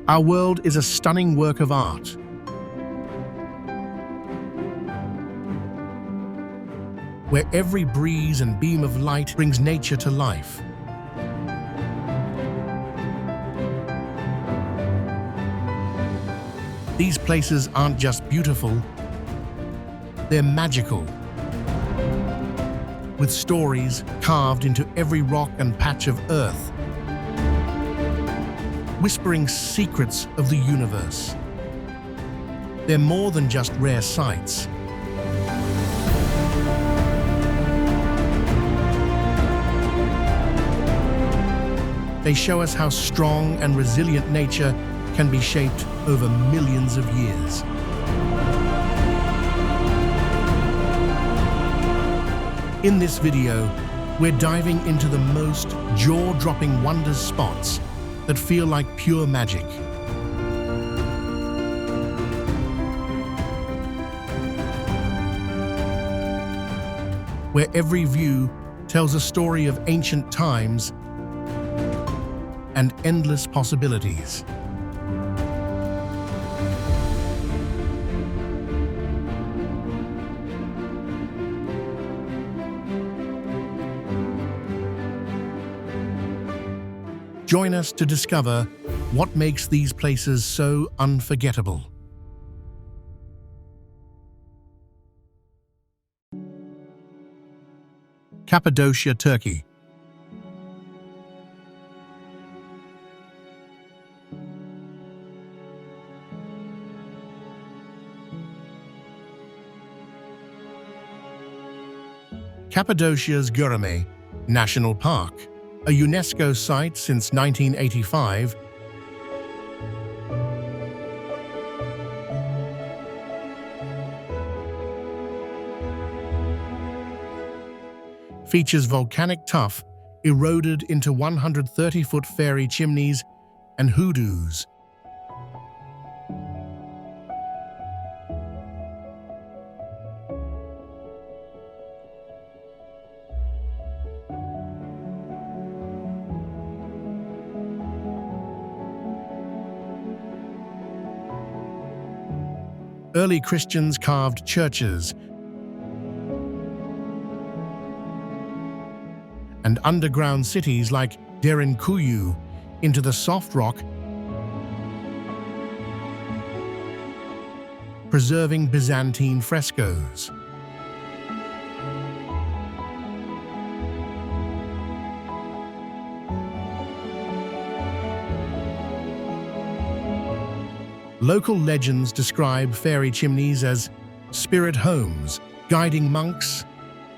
Our world is a stunning work of art. Where every breeze and beam of light brings nature to life. These places aren't just beautiful, they're magical. With stories carved into every rock and patch of earth, whispering secrets of the universe. They're more than just rare sights. They show us how strong and resilient nature can be shaped over millions of years. In this video, we're diving into the most jaw-dropping wonders spots that feel like pure magic. Where every view tells a story of ancient times and endless possibilities. Join us to discover what makes these places so unforgettable. Cappadocia, Turkey. Cappadocia's Gurame National Park, a UNESCO site since 1985, features volcanic tuff eroded into 130-foot fairy chimneys and hoodoos. Early Christians carved churches and underground cities like Derinkuyu into the soft rock, preserving Byzantine frescoes. Local legends describe fairy chimneys as spirit homes, guiding monks,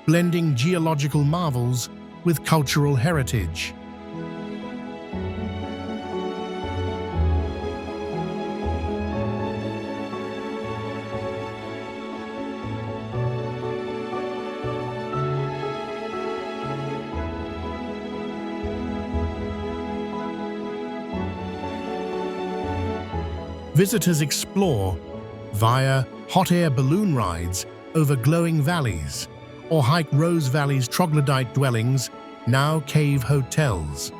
blending geological marvels with cultural heritage. Visitors explore via hot air balloon rides over glowing valleys, or hike Rose Valley's troglodyte dwellings, now cave hotels.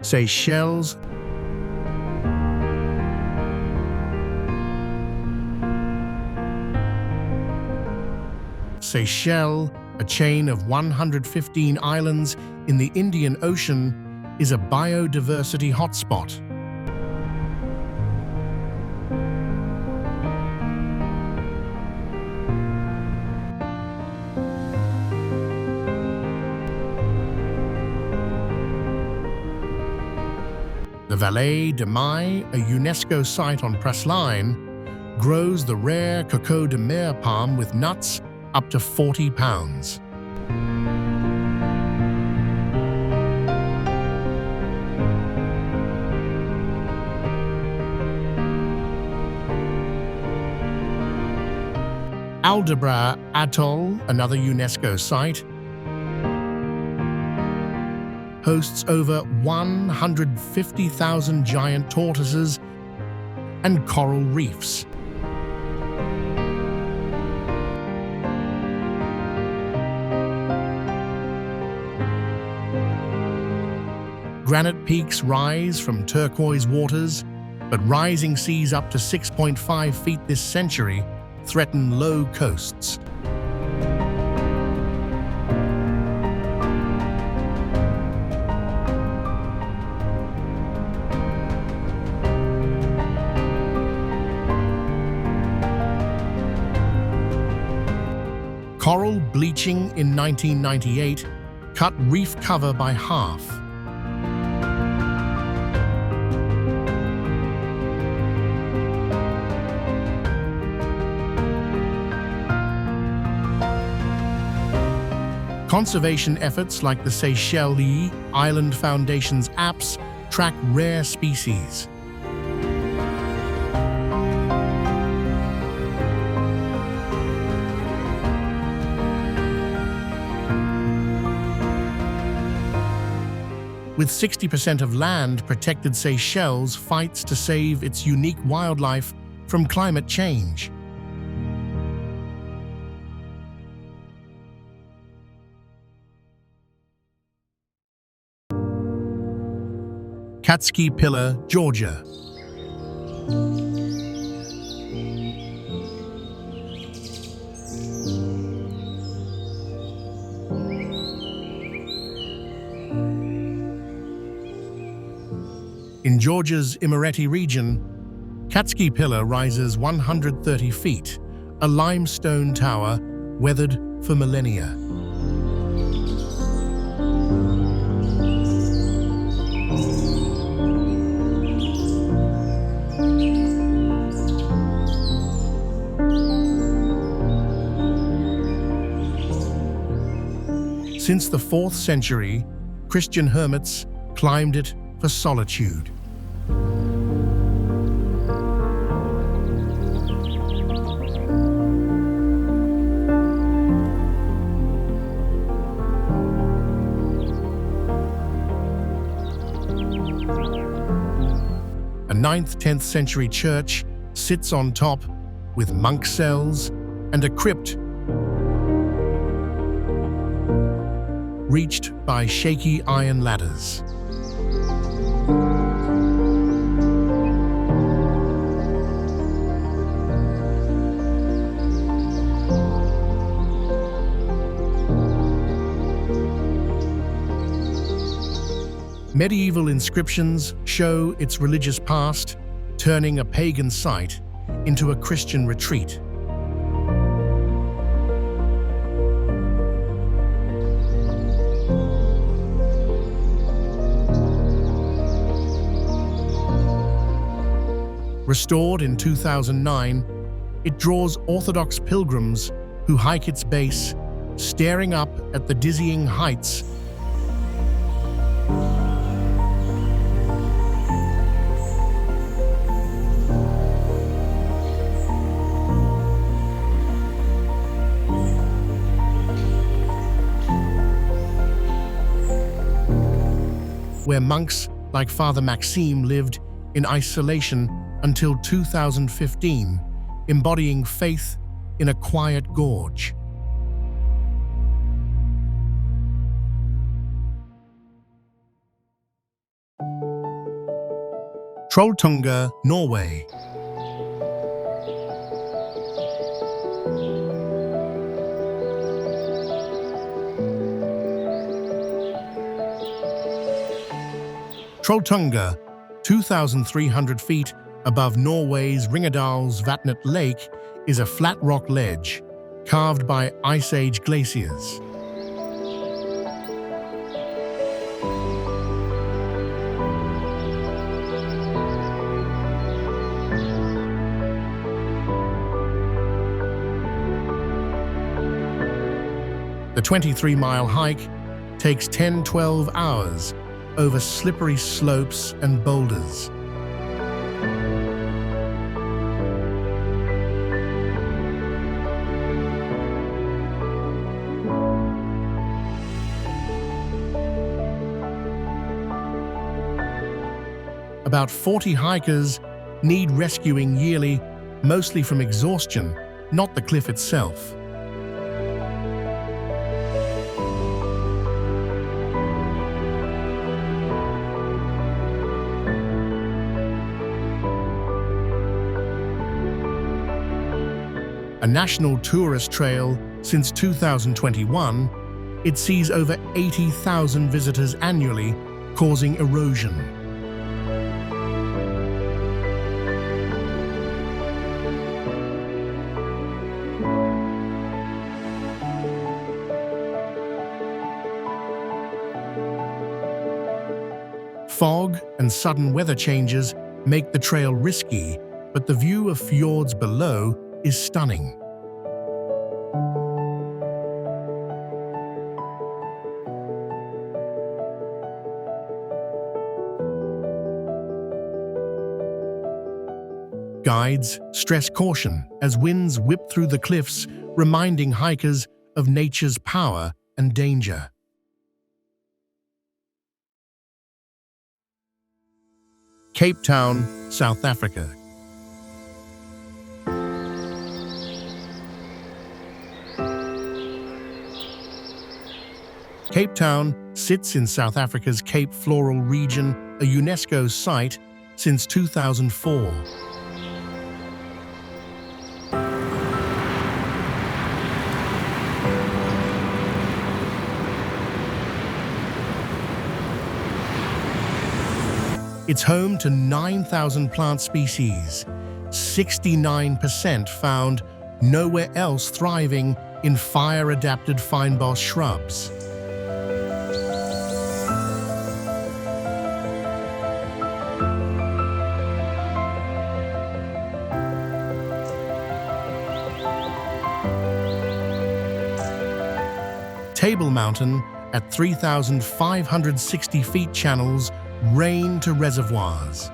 Seychelles. Seychelles, a chain of 115 islands in the Indian Ocean, is a biodiversity hotspot. The Vallée de Mai, a UNESCO site on Presline, grows the rare coco de mer palm with nuts up to 40 pounds. Aldabra Atoll, another UNESCO site, hosts over 150,000 giant tortoises and coral reefs. Granite peaks rise from turquoise waters, but rising seas up to 6.5 feet this century threaten low coasts. Coral bleaching in 1998 cut reef cover by half. Conservation efforts like the Seychelles Island Foundation's apps track rare species. With 60% of land protected, Seychelles fights to save its unique wildlife from climate change. Katskhi Pillar, Georgia. In Georgia's Imereti region, Katskhi Pillar rises 130 feet, a limestone tower weathered for millennia. Since the 4th century, Christian hermits climbed it for solitude. A 9th-10th century church sits on top with monk cells and a crypt reached by shaky iron ladders. Medieval inscriptions show its religious past, turning a pagan site into a Christian retreat. Restored in 2009, it draws Orthodox pilgrims who hike its base, staring up at the dizzying heights where monks like Father Maxime lived in isolation until 2015, embodying faith in a quiet gorge. Trolltunga, Norway. Trolltunga, 2,300 feet above Norway's Ringedalsvatnet Lake, is a flat rock ledge carved by Ice Age glaciers. The 23-mile hike takes 10-12 hours over slippery slopes and boulders. About 40 hikers need rescuing yearly, mostly from exhaustion, not the cliff itself. A national tourist trail since 2021, it sees over 80,000 visitors annually, causing erosion. Fog and sudden weather changes make the trail risky, but the view of fjords below is stunning. Guides stress caution as winds whip through the cliffs, reminding hikers of nature's power and danger. Cape Town, South Africa. Cape Town sits in South Africa's Cape Floral region, a UNESCO site since 2004. It's home to 9,000 plant species, 69% found nowhere else, thriving in fire-adapted fynbos shrubs. Table Mountain, at 3,560 feet, channels rain to reservoirs.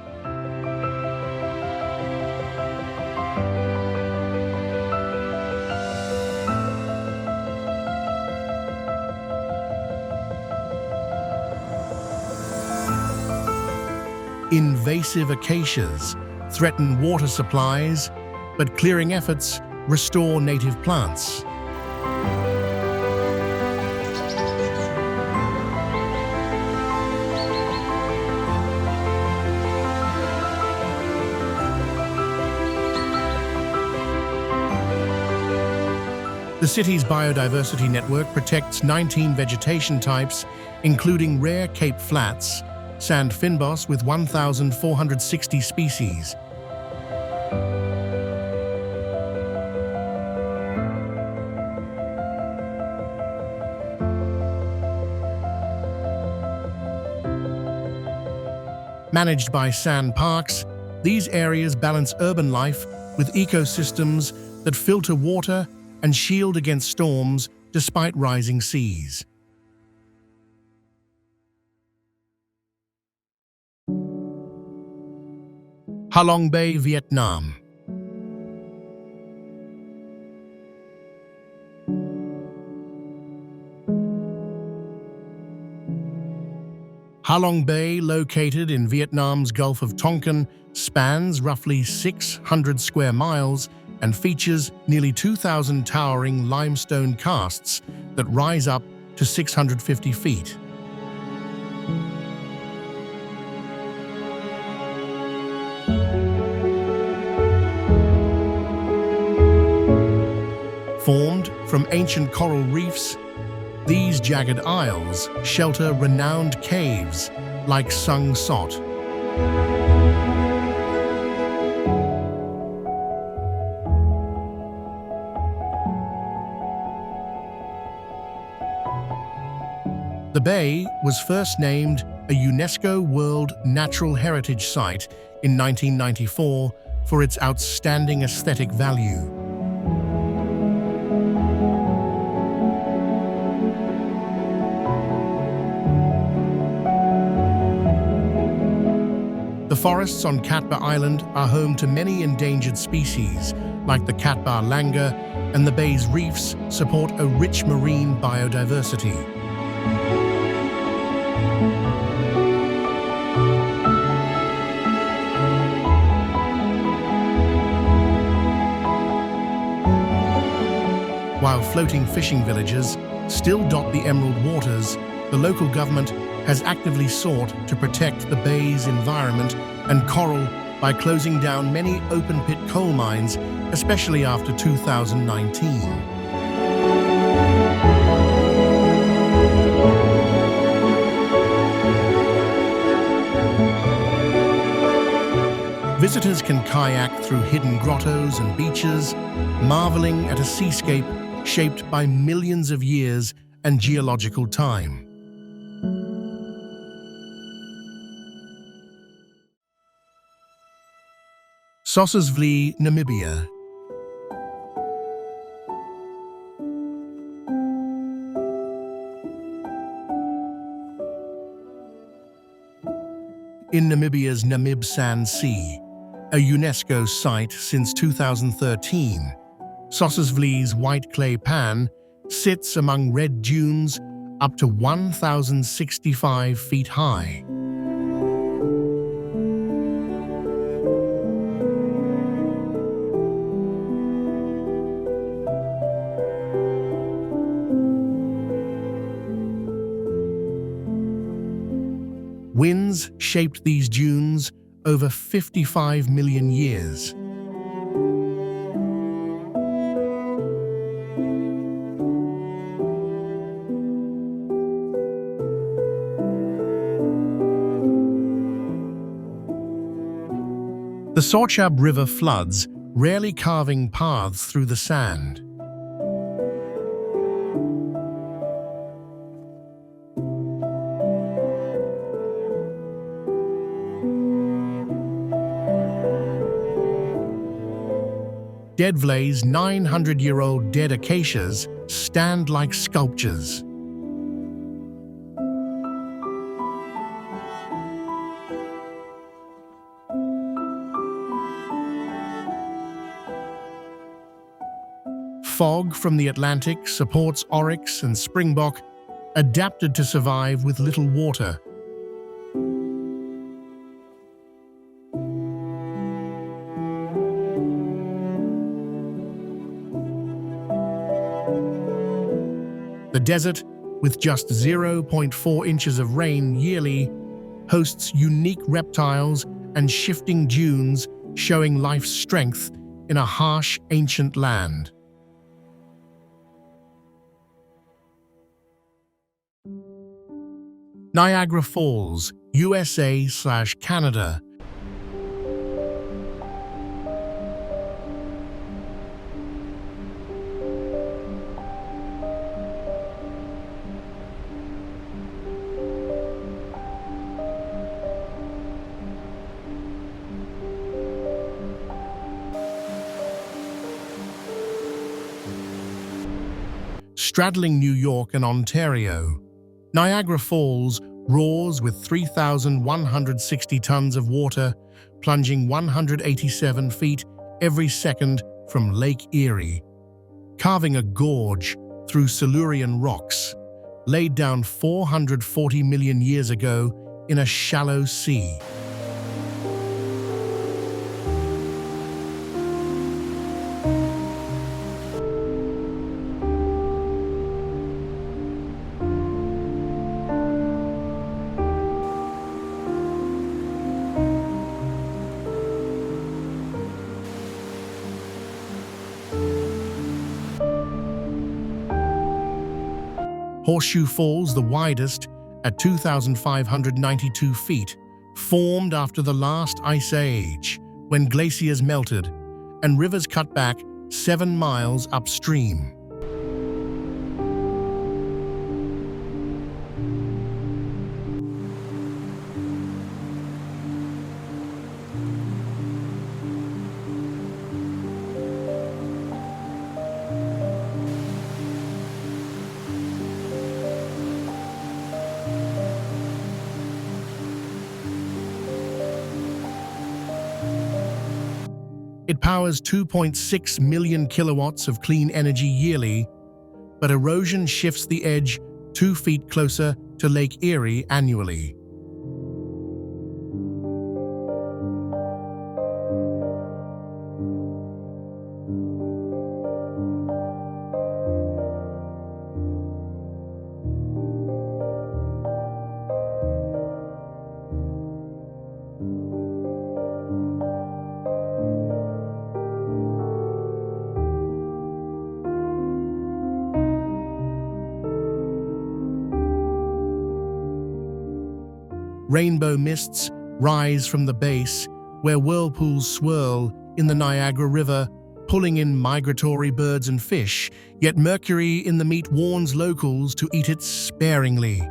Invasive acacias threaten water supplies, but clearing efforts restore native plants. The city's biodiversity network protects 19 vegetation types, including rare Cape Flats, sand fynbos with 1,460 species. Managed by sand parks, these areas balance urban life with ecosystems that filter water and shield against storms despite rising seas. Halong Bay, Vietnam. Halong Bay, located in Vietnam's Gulf of Tonkin, spans roughly 600 square miles and features nearly 2,000 towering limestone casts that rise up to 650 feet. Formed from ancient coral reefs, these jagged isles shelter renowned caves like Sung Sot. The bay was first named a UNESCO World Natural Heritage Site in 1994 for its outstanding aesthetic value. The forests on Katba Island are home to many endangered species, like the Katba langur, and the bay's reefs support a rich marine biodiversity. While floating fishing villages still dot the emerald waters, the local government has actively sought to protect the bay's environment and coral by closing down many open-pit coal mines, especially after 2019. Visitors can kayak through hidden grottos and beaches, marveling at a seascape shaped by millions of years and geological time. Sossusvlei, Namibia. In Namibia's Namib Sand Sea, a UNESCO site since 2013, Sossusvlei's white clay pan sits among red dunes up to 1,065 feet high. Winds shaped these dunes over 55 million years. The Sorchab River floods, rarely carving paths through the sand. Deadvlai's 900-year-old dead acacias stand like sculptures. Fog from the Atlantic supports oryx and springbok, adapted to survive with little water. The desert, with just 0.4 inches of rain yearly, hosts unique reptiles and shifting dunes, showing life's strength in a harsh, ancient land. Niagara Falls, USA/Canada. Straddling New York and Ontario, Niagara Falls roars with 3,160 tons of water, plunging 187 feet every second from Lake Erie, carving a gorge through Silurian rocks, laid down 440 million years ago in a shallow sea. Horseshoe Falls, the widest, at 2,592 feet, formed after the last ice age, when glaciers melted and rivers cut back 7 miles upstream. It powers 2.6 million kilowatts of clean energy yearly, but erosion shifts the edge 2 feet closer to Lake Erie annually. Rainbow mists rise from the base, where whirlpools swirl in the Niagara River, pulling in migratory birds and fish, yet mercury in the meat warns locals to eat it sparingly.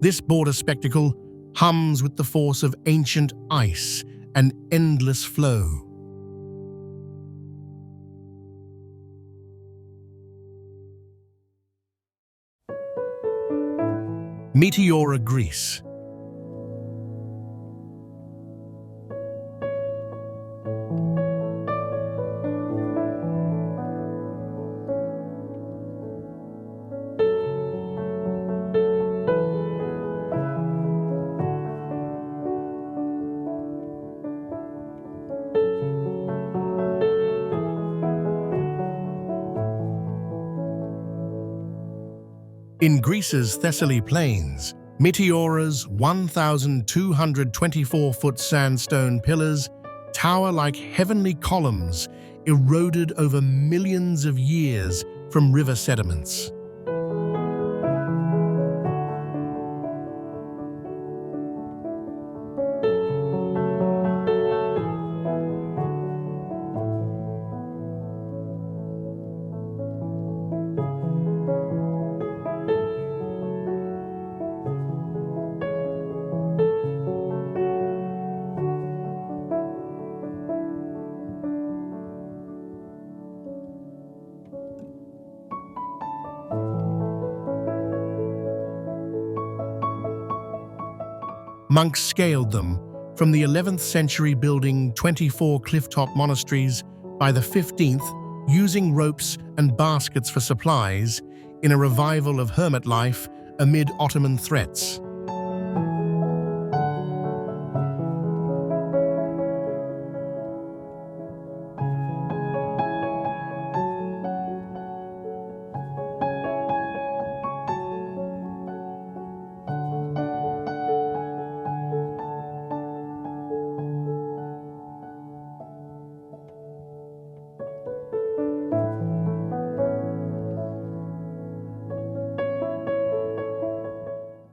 This border spectacle hums with the force of ancient ice and endless flow. Meteora, Greece. In Greece's Thessaly Plains, Meteora's 1,224-foot sandstone pillars tower like heavenly columns eroded over millions of years from river sediments. Monks scaled them from the 11th century, building 24 clifftop monasteries by the 15th, using ropes and baskets for supplies in a revival of hermit life amid Ottoman threats.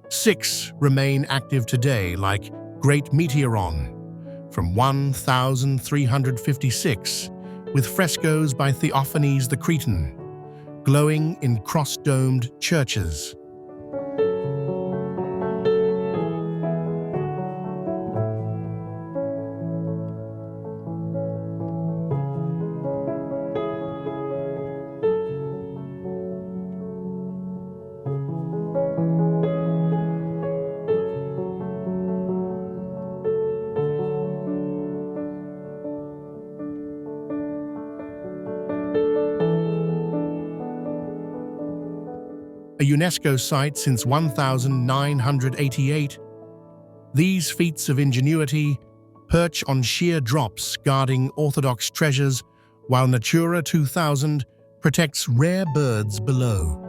Six remain active today, like Great Meteoron from 1356, with frescoes by Theophanes the Cretan, glowing in cross-domed churches. A UNESCO site since 1988, these feats of ingenuity perch on sheer drops guarding orthodox treasures, while Natura 2000 protects rare birds below.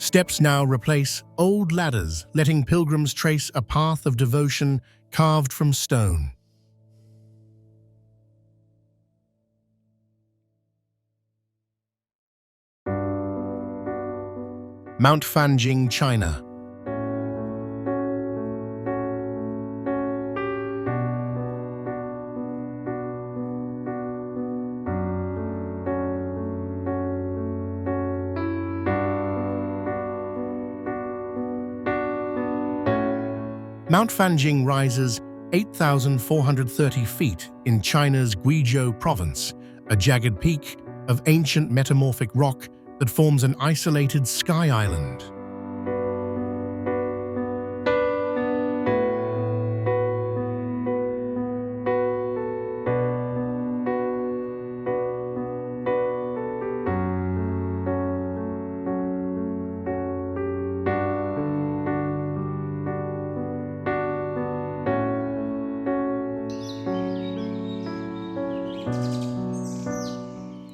Steps now replace old ladders, letting pilgrims trace a path of devotion carved from stone. Mount Fanjing, China. Mount Fanjing rises 8,430 feet in China's Guizhou province, a jagged peak of ancient metamorphic rock that forms an isolated sky island.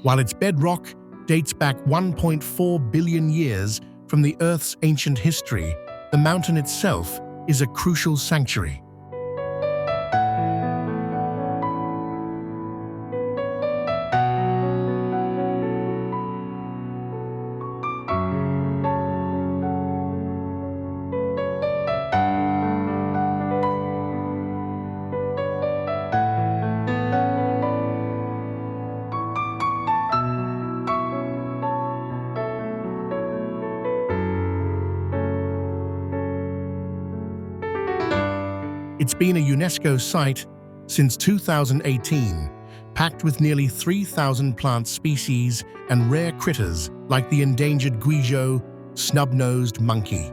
while its bedrock dates back 1.4 billion years from the Earth's ancient history. The mountain itself is a crucial sanctuary. It's been a UNESCO site since 2018, packed with nearly 3,000 plant species and rare critters like the endangered Guizhou snub-nosed monkey.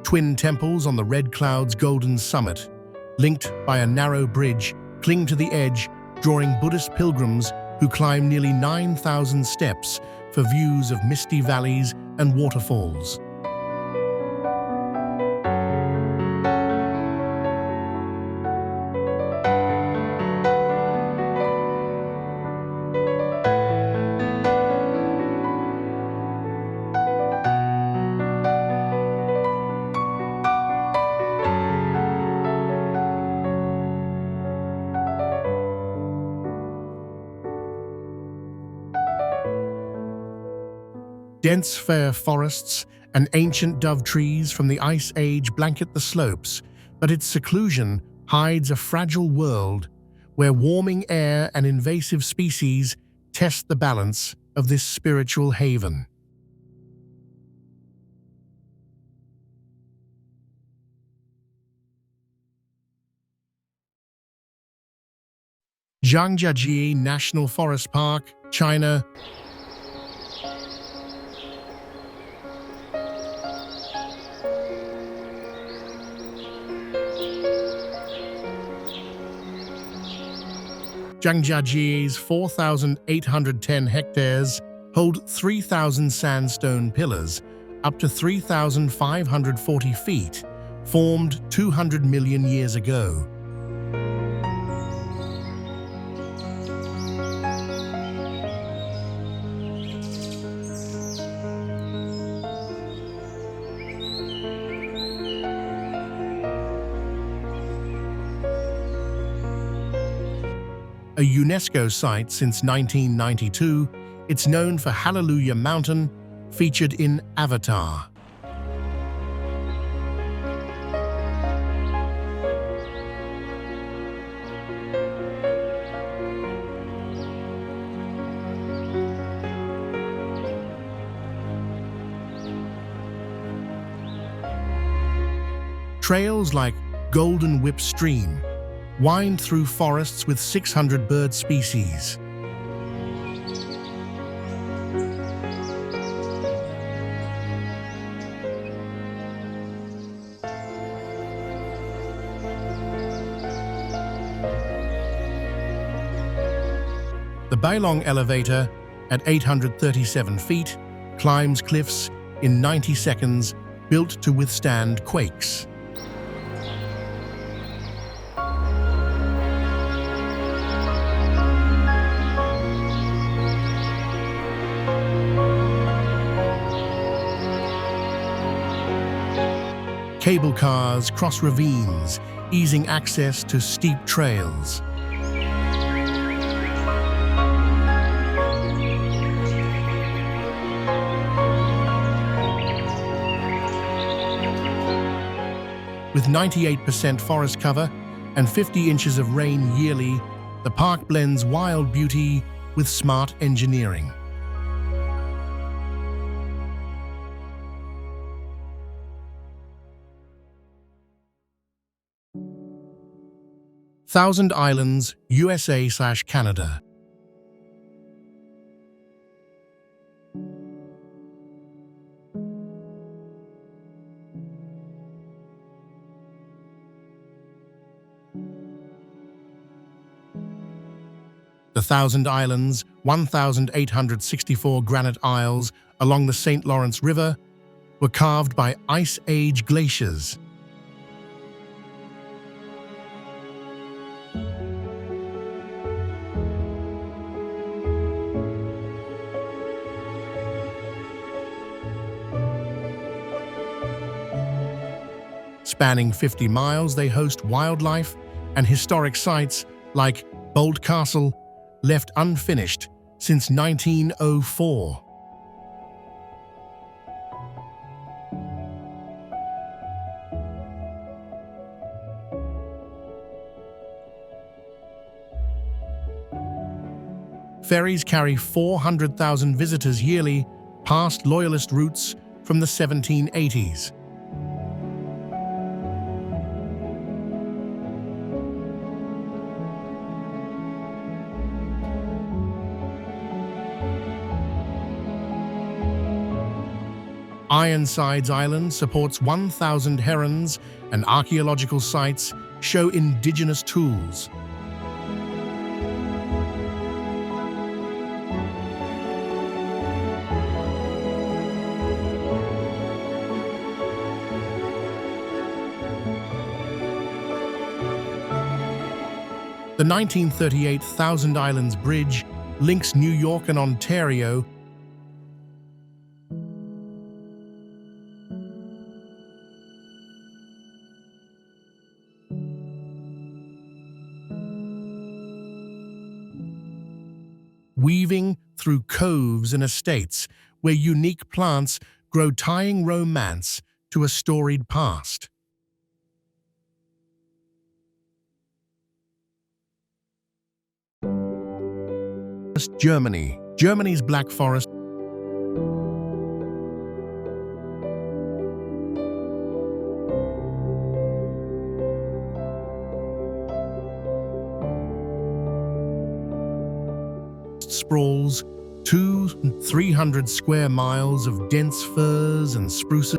Twin temples on the Red Cloud's golden summit, linked by a narrow bridge, cling to the edge, drawing Buddhist pilgrims who climb nearly 9,000 steps for views of misty valleys and waterfalls. Dense fir forests and ancient dove trees from the Ice Age blanket the slopes, but its seclusion hides a fragile world where warming air and invasive species test the balance of this spiritual haven. Zhangjiajie National Forest Park, China. Zhangjiajie's 4,810 hectares hold 3,000 sandstone pillars, up to 3,540 feet, formed 200 million years ago. A UNESCO site since 1992, it's known for Hallelujah Mountain, featured in Avatar. Trails like Golden Whip Stream wind through forests with 600 bird species. The Bailong Elevator, at 837 feet, climbs cliffs in 90 seconds, built to withstand quakes. Cable cars cross ravines, easing access to steep trails. With 98% forest cover and 50 inches of rain yearly, the park blends wild beauty with smart engineering. Thousand Islands, USA/Canada. The Thousand Islands, 1,864 granite isles along the St. Lawrence River, were carved by Ice Age glaciers. Spanning 50 miles, they host wildlife and historic sites like Bolt Castle, left unfinished since 1904. Ferries carry 400,000 visitors yearly past Loyalist routes from the 1780s. Ironsides Island supports 1,000 herons, and archaeological sites show indigenous tools. The 1938 Thousand Islands Bridge links New York and Ontario. Weaving through coves and estates where unique plants grow, tying romance to a storied past. Germany. Germany's Black Forest sprawls 200-300 square miles of dense firs and spruces.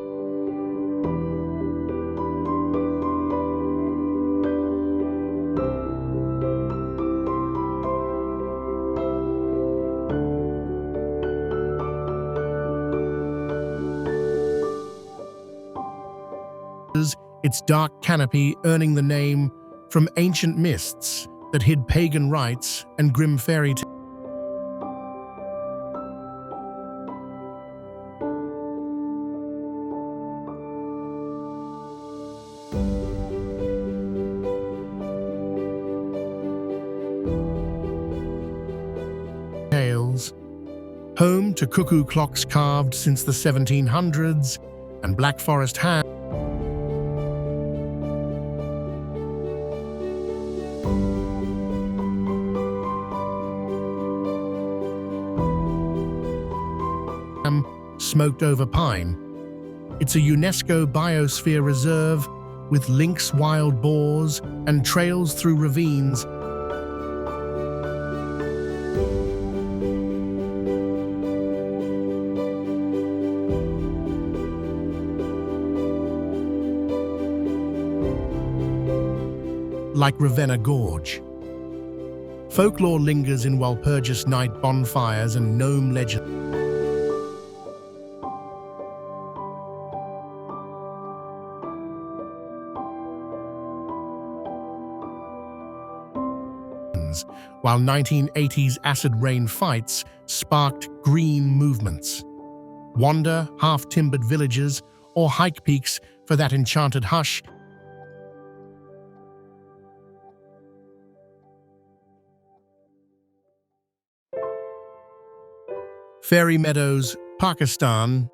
Its dark canopy earning the name from ancient mists that hid pagan rites and grim fairy tales. Home to cuckoo clocks carved since the 1700s and Black Forest ham. Smoked over pine. It's a UNESCO biosphere reserve with lynx, wild boars, and trails through ravines. Like Ravenna Gorge. Folklore lingers in Walpurgis night bonfires and gnome legends. While 1980s acid rain fights sparked green movements. Wander half-timbered villages or hike peaks for that enchanted hush. Fairy Meadows, Pakistan.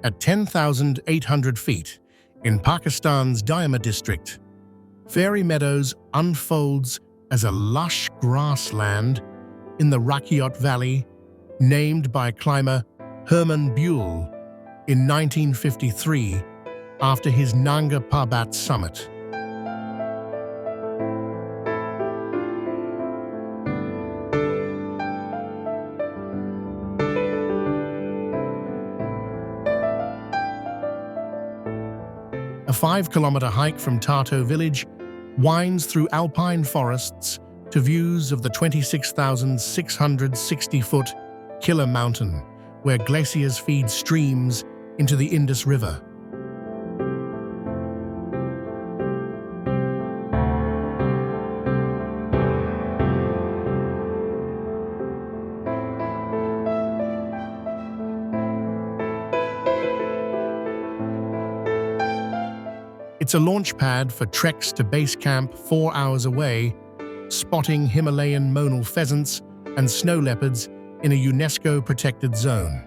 At 10,800 feet, in Pakistan's Diama district, Fairy Meadows unfolds as a lush grassland in the Rakiot Valley, named by climber Herman Buell in 1953 after his Nanga Parbat summit. A 5-kilometer hike from Tarto village winds through alpine forests to views of the 26,660-foot Killer Mountain, where glaciers feed streams into the Indus River. It's a launch pad for treks to base camp 4 hours away, spotting Himalayan monal pheasants and snow leopards in a UNESCO-protected zone.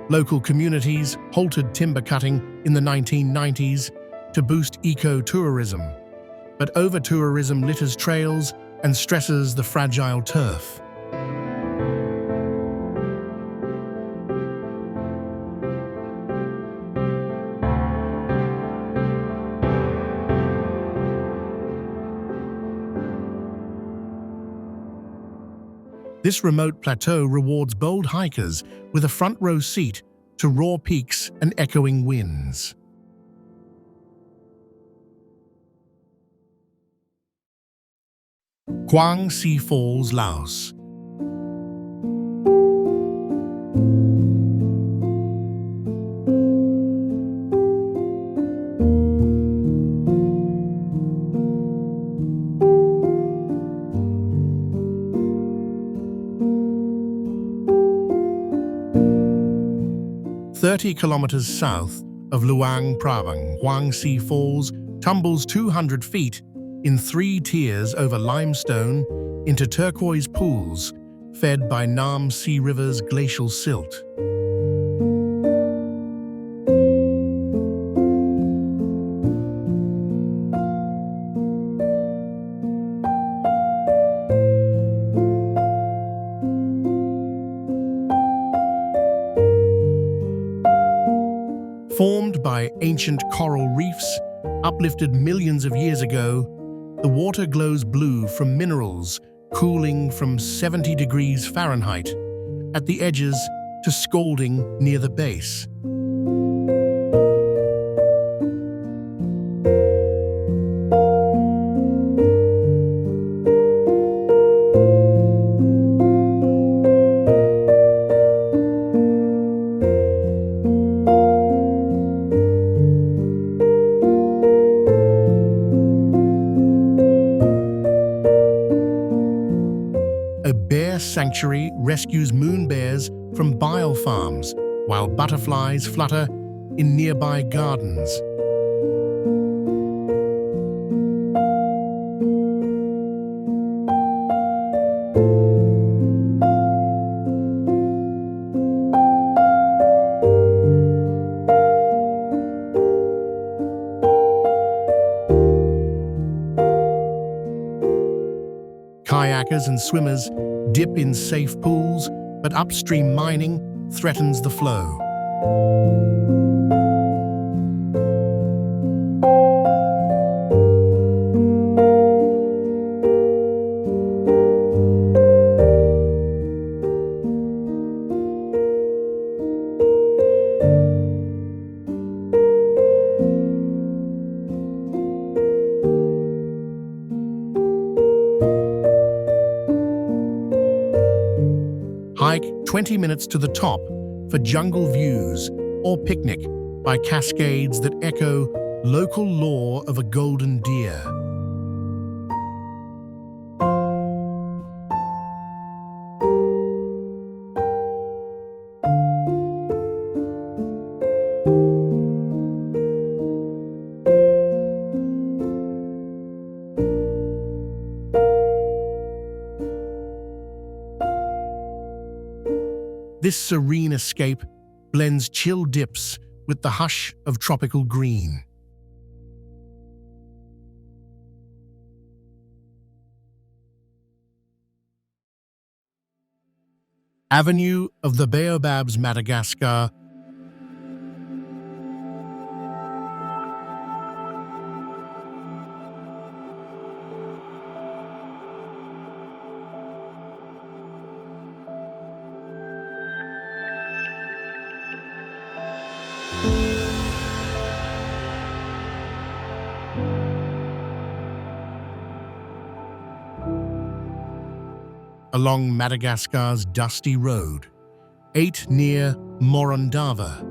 Local communities halted timber cutting in the 1990s to boost eco-tourism, but over-tourism litters trails and stresses the fragile turf. This remote plateau rewards bold hikers with a front-row seat to raw peaks and echoing winds. Kuang Falls, Laos. "30 kilometers south of Luang Prabang, Kuang Falls tumbles 200 feet in 3 tiers over limestone into turquoise pools fed by Nam Sea River's glacial silt. Formed by ancient coral reefs, uplifted millions of years ago, the water glows blue from minerals cooling from 70 degrees Fahrenheit at the edges to scalding near the base. A bear sanctuary rescues moon bears from bile farms, while butterflies flutter in nearby gardens. Kayakers and swimmers dip in safe pools, but upstream mining threatens the flow. Hike 20 minutes to the top for jungle views or picnic by cascades that echo local lore of a golden deer. This serene escape blends chill dips with the hush of tropical green. Avenue of the Baobabs, Madagascar. along Madagascar's dusty road, 8 near Morondava,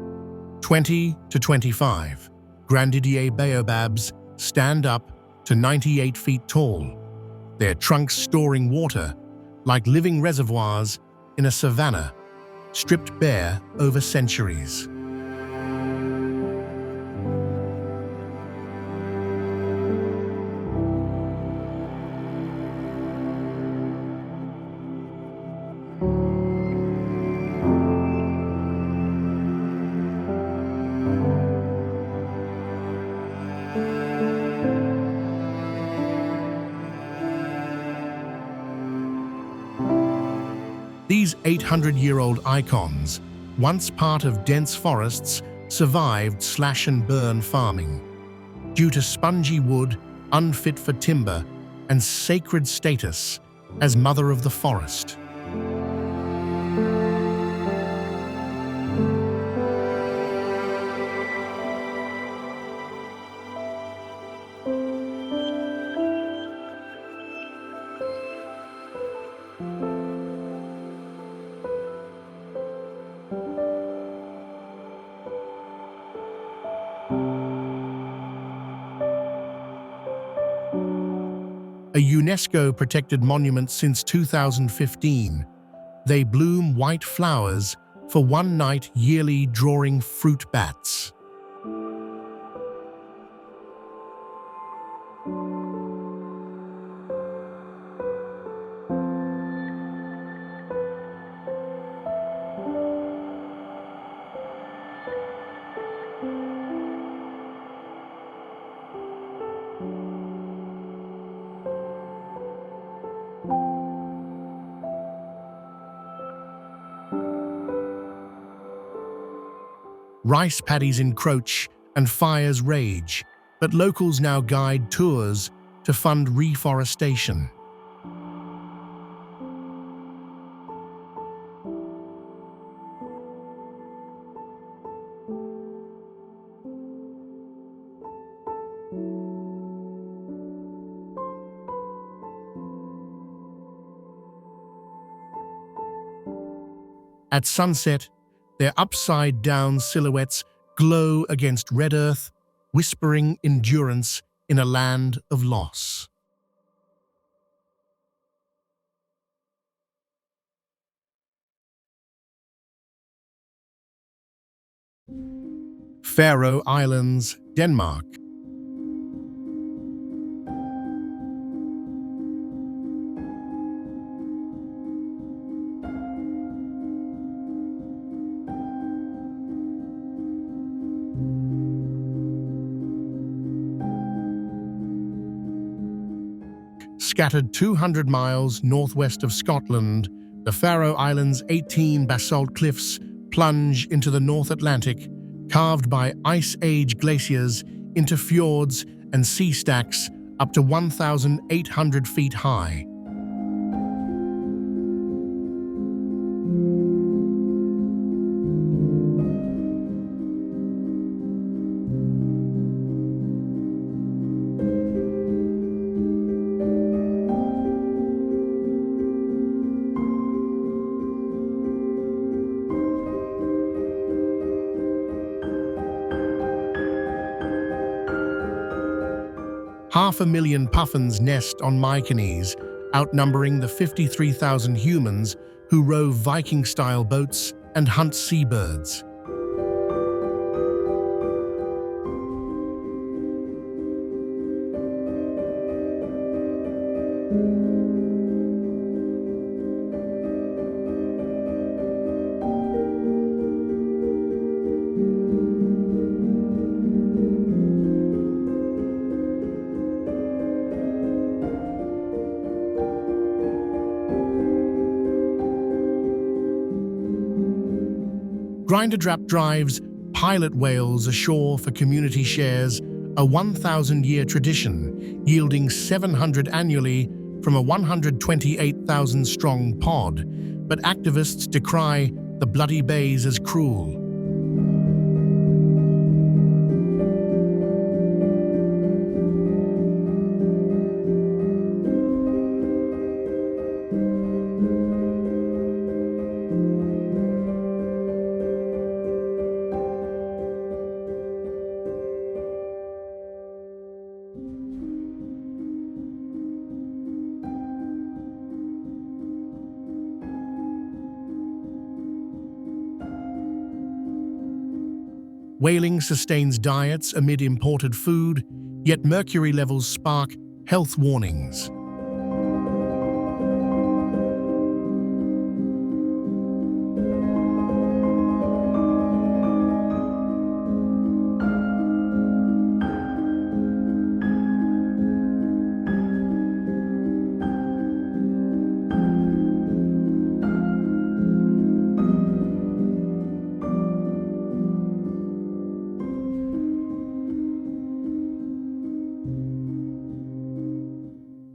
20 to 25. Grandidier baobabs stand up to 98 feet tall, their trunks storing water like living reservoirs in a savanna, stripped bare over centuries. These 800-year-old icons, once part of dense forests, survived slash-and-burn farming. Due to spongy wood, unfit for timber, and sacred status as mother of the forest. A UNESCO-protected monument since 2015, they bloom white flowers for one night yearly, drawing fruit bats. Rice paddies encroach and fires rage, but locals now guide tours to fund reforestation. At sunset, their upside-down silhouettes glow against red earth, whispering endurance in a land of loss. Faroe Islands, Denmark. Scattered 200 miles northwest of Scotland, the Faroe Islands' 18 basalt cliffs plunge into the North Atlantic, carved by Ice Age glaciers into fjords and sea stacks up to 1,800 feet high. Half a million puffins nest on Mykonos, outnumbering the 53,000 humans who row Viking-style boats and hunt seabirds. Grinderdrap drives pilot whales ashore for community shares, a 1,000-year tradition, yielding 700 annually from a 128,000-strong pod. But activists decry the bloody bays as cruel. Whaling sustains diets amid imported food, yet mercury levels spark health warnings.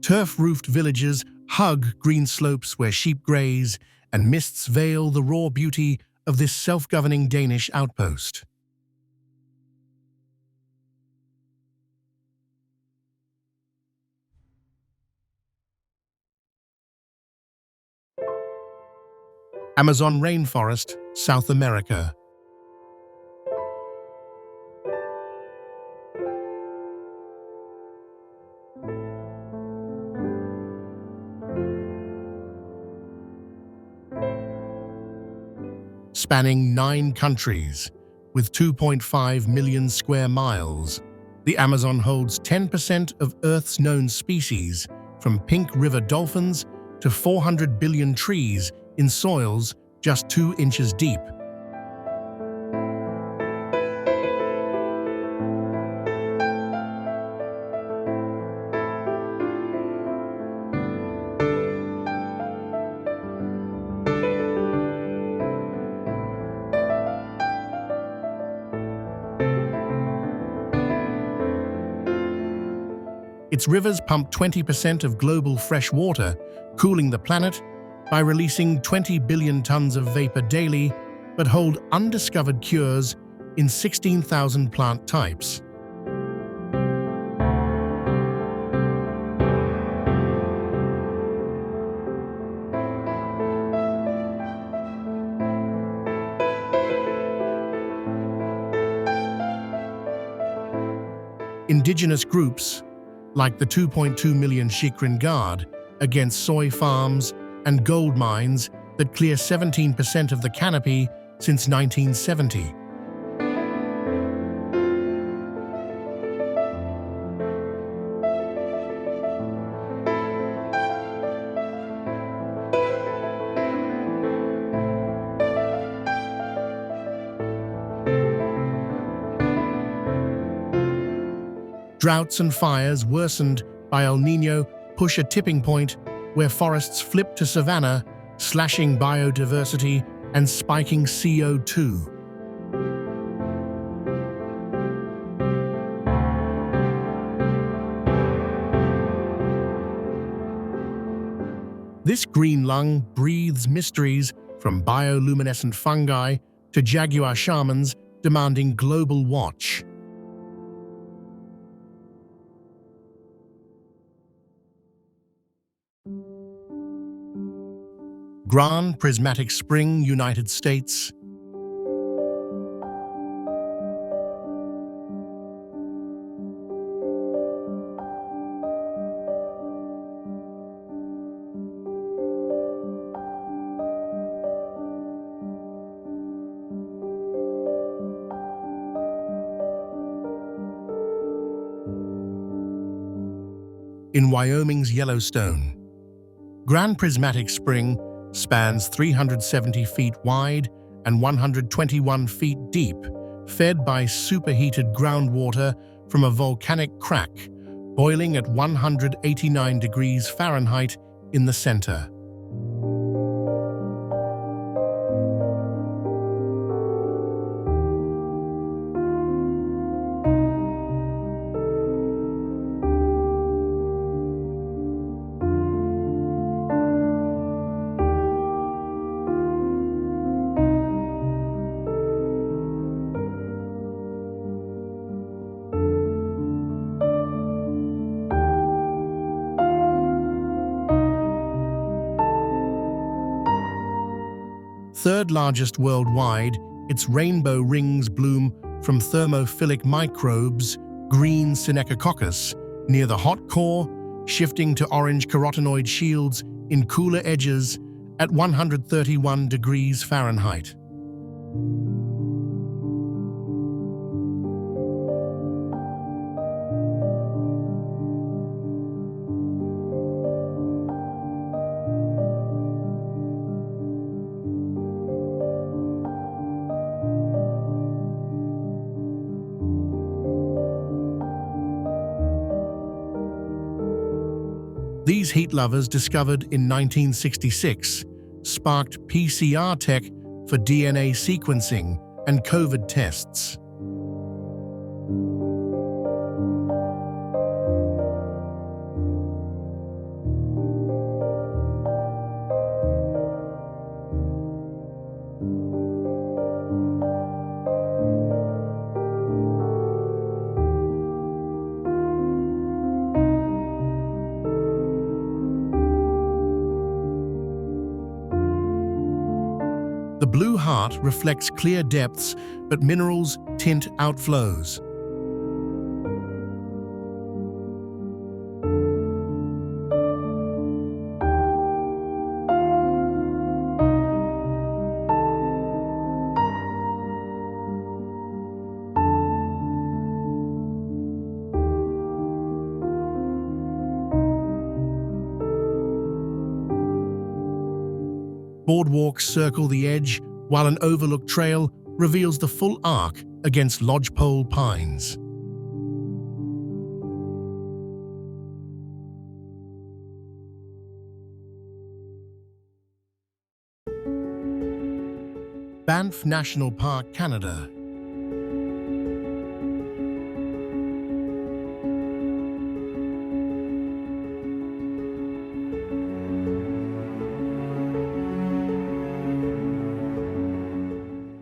Turf-roofed villages hug green slopes where sheep graze, and mists veil the raw beauty of this self-governing Danish outpost. Amazon rainforest, South America. Spanning 9 countries, with 2.5 million square miles, the Amazon holds 10% of Earth's known species, from pink river dolphins to 400 billion trees in soils just 2 inches deep. Its rivers pump 20% of global fresh water, cooling the planet by releasing 20 billion tons of vapor daily, but hold undiscovered cures in 16,000 plant types. Indigenous groups, like the 2.2 million Xikrin Guard, against soy farms and gold mines that clear 17% of the canopy since 1970. Droughts and fires worsened by El Niño push a tipping point where forests flip to savanna, slashing biodiversity and spiking CO2. This green lung breathes mysteries, from bioluminescent fungi to jaguar shamans demanding global watch. Grand Prismatic Spring, United States. In Wyoming's Yellowstone, Grand Prismatic Spring spans 370 feet wide and 121 feet deep, fed by superheated groundwater from a volcanic crack, boiling at 189 degrees Fahrenheit in the center. Third largest worldwide, its rainbow rings bloom from thermophilic microbes, green Synechococcus, near the hot core, shifting to orange carotenoid shields in cooler edges at 131 degrees Fahrenheit. These heat lovers, discovered in 1966, sparked PCR tech for DNA sequencing and COVID tests. The blue heart reflects clear depths, but minerals tint outflows. Boardwalks circle the edge, while an overlook trail reveals the full arc against lodgepole pines. Banff National Park, Canada.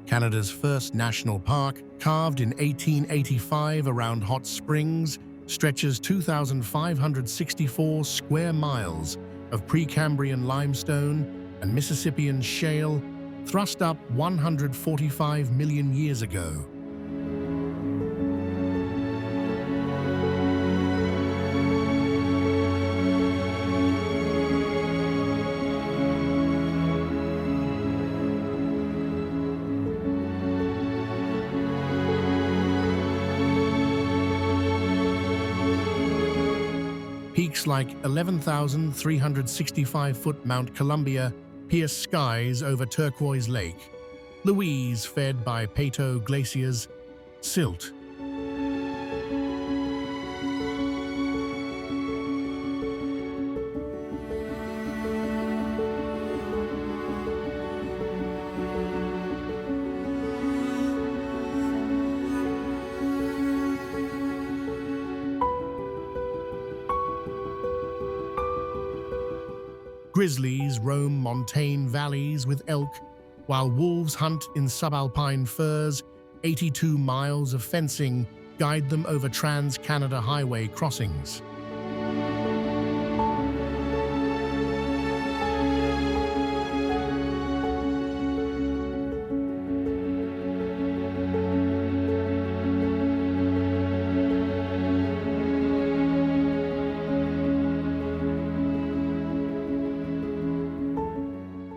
Canada's first national park, carved in 1885 around hot springs, stretches 2,564 square miles of Precambrian limestone and Mississippian shale, thrust up 145 million years ago. Peaks like 11,365-foot Mount Columbia pierce skies over Turquoise Lake, Louise fed by Pato glaciers, silt. Grizzlies roam montane valleys with elk, while wolves hunt in subalpine firs. 82 miles of fencing guide them over Trans-Canada Highway crossings.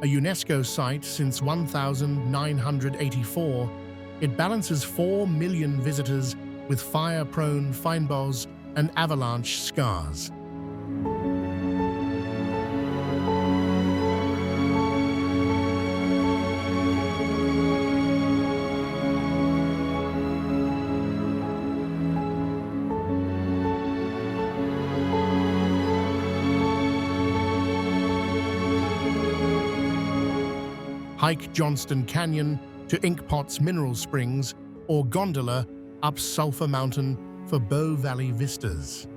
A UNESCO site since 1984, it balances 4 million visitors with fire-prone fynbos and avalanche scars. Hike Johnston Canyon to Inkpot's Mineral Springs, or gondola up Sulphur Mountain for Bow Valley vistas.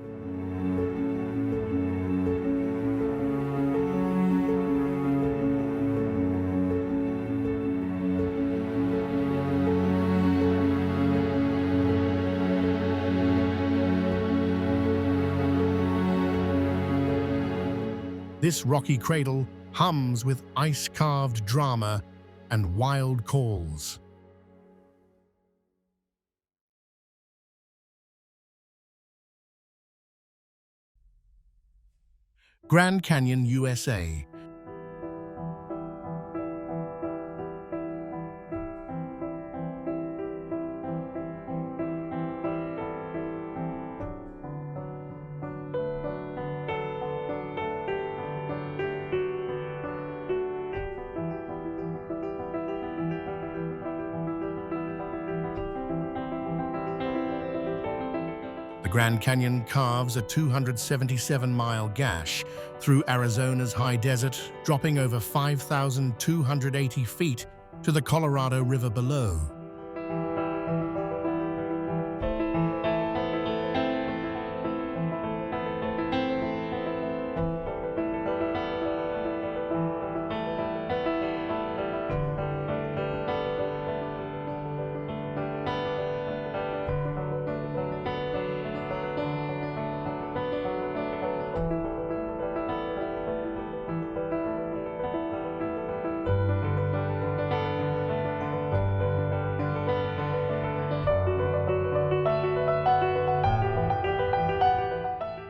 This rocky cradle hums with ice-carved drama and wild calls. Grand Canyon, USA. The The Grand Canyon carves a 277-mile gash through Arizona's high desert, dropping over 5,280 feet to the Colorado River below.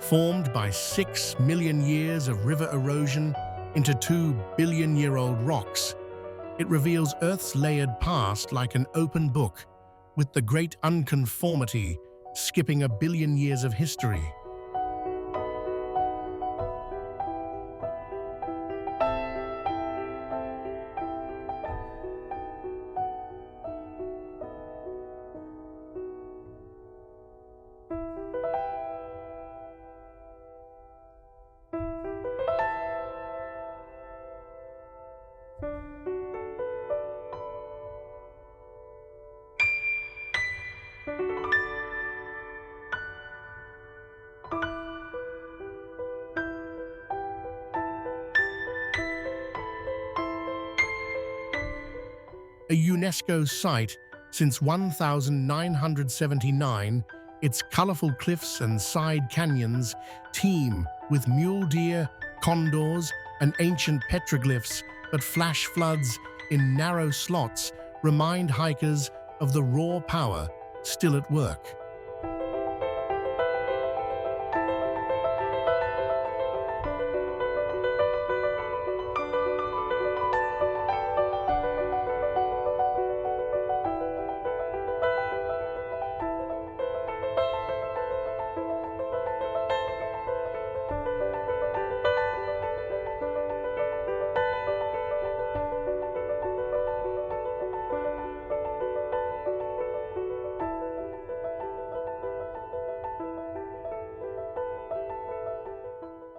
Formed by 6 million years of river erosion into 2-billion-year-old rocks, it reveals Earth's layered past like an open book, with the great unconformity skipping 1 billion years of history. A UNESCO site since 1979, its colorful cliffs and side canyons teem with mule deer, condors, and ancient petroglyphs, but flash floods in narrow slots remind hikers of the raw power still at work.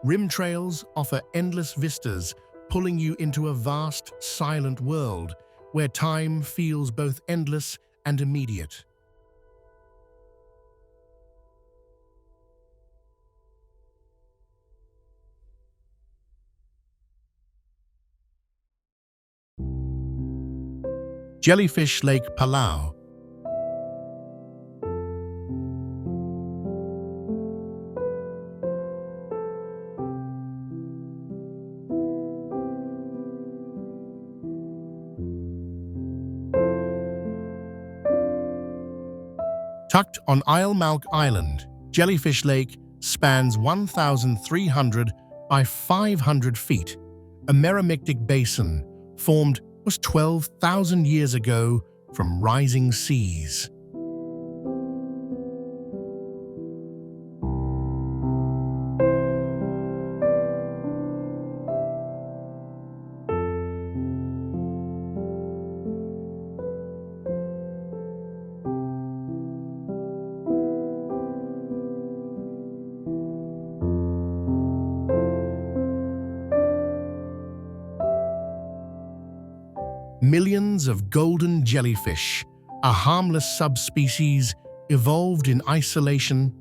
Rim trails offer endless vistas, pulling you into a vast, silent world where time feels both endless and immediate. Jellyfish Lake Palau. Tucked on Isle Island, Jellyfish Lake spans 1,300 by 500 feet. A meromictic basin formed was 12,000 years ago from rising seas. Millions of golden jellyfish, a harmless subspecies evolved in isolation,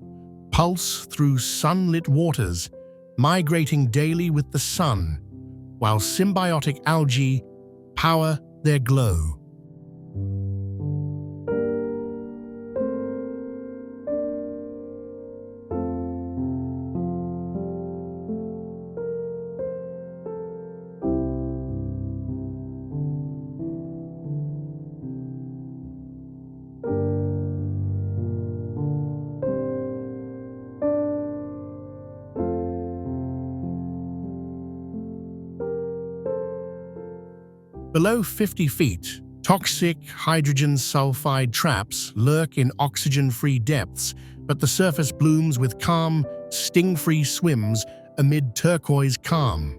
pulse through sunlit waters, migrating daily with the sun, while symbiotic algae power their glow. Below 50 feet, toxic hydrogen sulfide traps lurk in oxygen-free depths, but the surface blooms with calm, sting-free swims amid turquoise calm.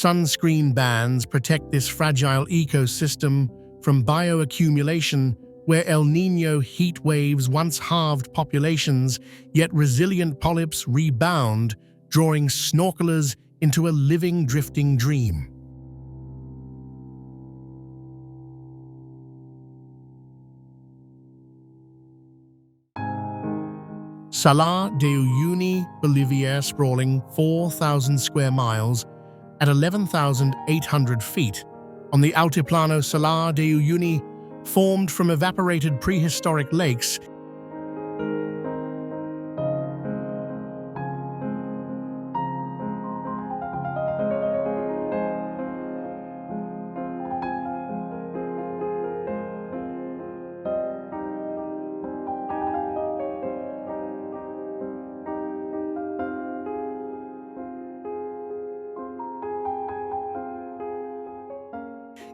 Sunscreen bans protect this fragile ecosystem from bioaccumulation, where El Niño heat waves once halved populations, yet resilient polyps rebound, drawing snorkelers into a living, drifting dream. Salar de Uyuni, Bolivia, sprawling 4,000 square miles at 11,800 feet. On the Altiplano, Salar de Uyuni, formed from evaporated prehistoric lakes,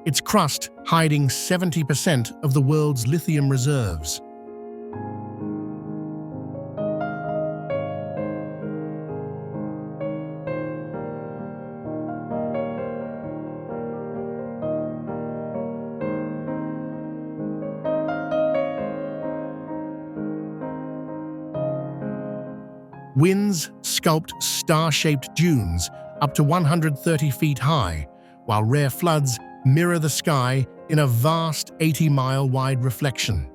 its crust hiding 70% of the world's lithium reserves. Winds sculpt star-shaped dunes up to 130 feet high, while rare floods mirror the sky in a vast 80-mile-wide reflection.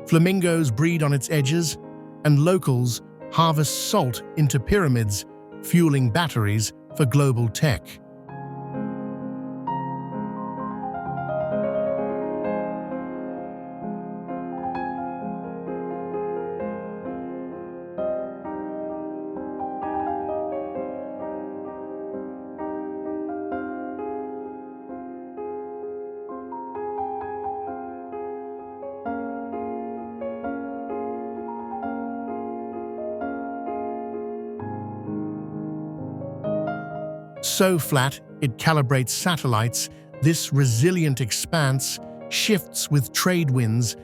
Flamingos breed on its edges, and locals harvest salt into pyramids, fueling batteries for global tech. So flat it calibrates satellites, this resilient expanse shifts with trade winds,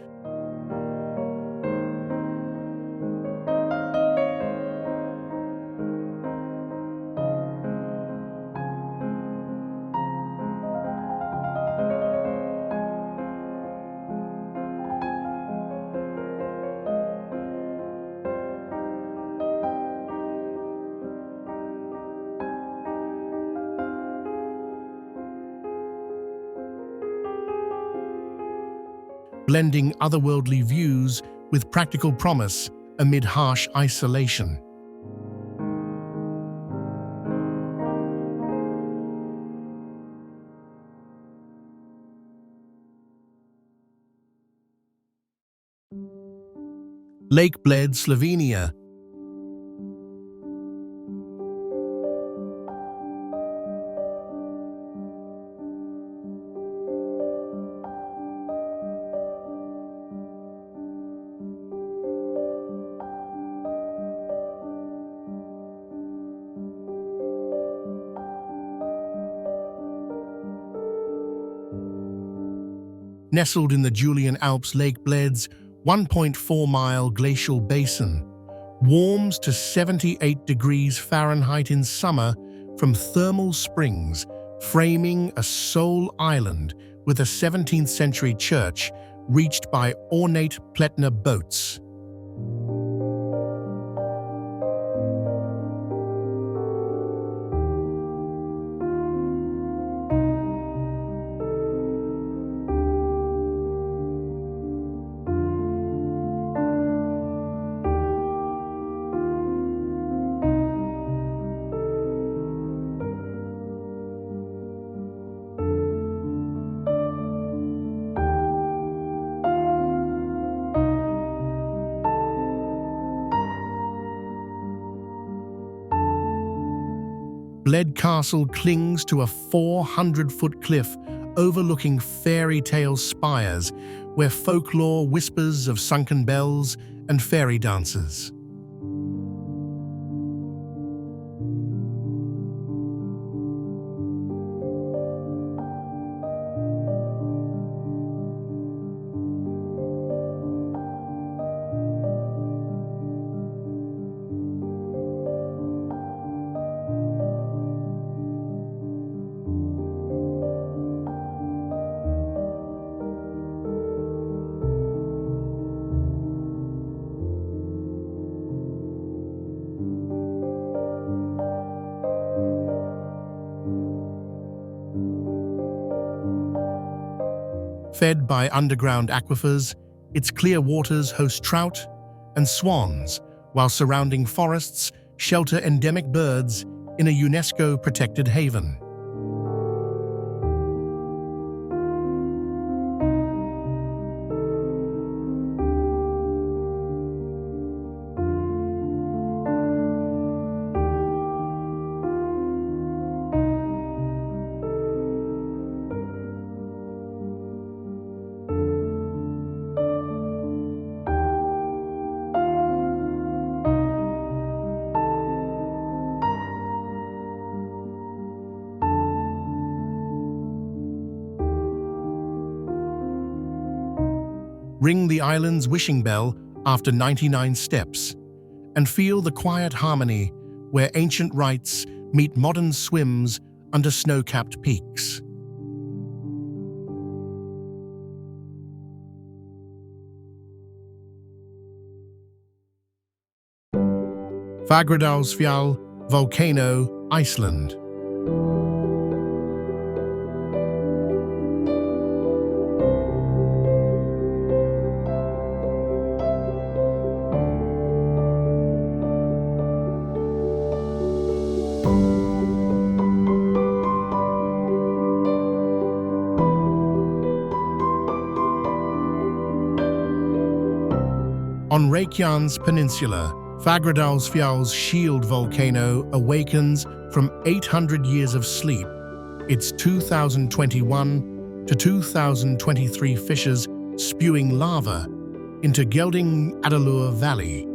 blending otherworldly views with practical promise amid harsh isolation. Lake Bled, Slovenia. Nestled in the Julian Alps, Lake Bled's 1.4-mile glacial basin warms to 78 degrees Fahrenheit in summer from thermal springs, framing a sole island with a 17th-century church reached by ornate Pletner boats. Bled Castle clings to a 400-foot cliff overlooking fairy tale spires where folklore whispers of sunken bells and fairy dances. Fed by underground aquifers, its clear waters host trout and swans, while surrounding forests shelter endemic birds in a UNESCO-protected haven. Ring the island's wishing bell after 99 steps, and feel the quiet harmony where ancient rites meet modern swims under snow-capped peaks. Fagradalsfjall Volcano, Iceland. On Reykjanes Peninsula, Fagradalsfjall's shield volcano awakens from 800 years of sleep. Its 2021 to 2023 fissures spewing lava into Gelding-Adalur Valley.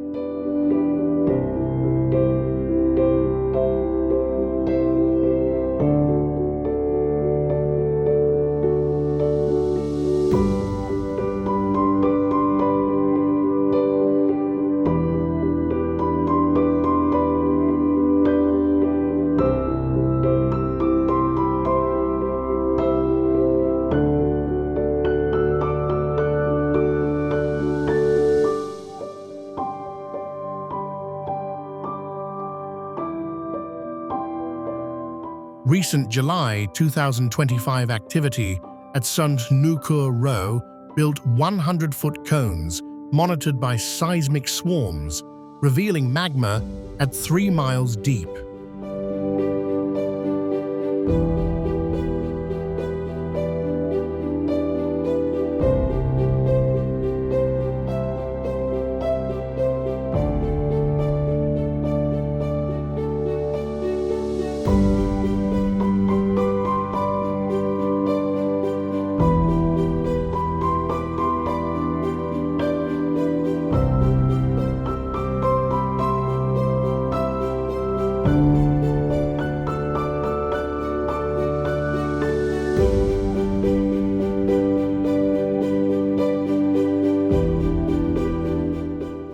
Recent July 2025 activity at Sundhnúkur Row built 100-foot cones monitored by seismic swarms, revealing magma at 3 miles deep.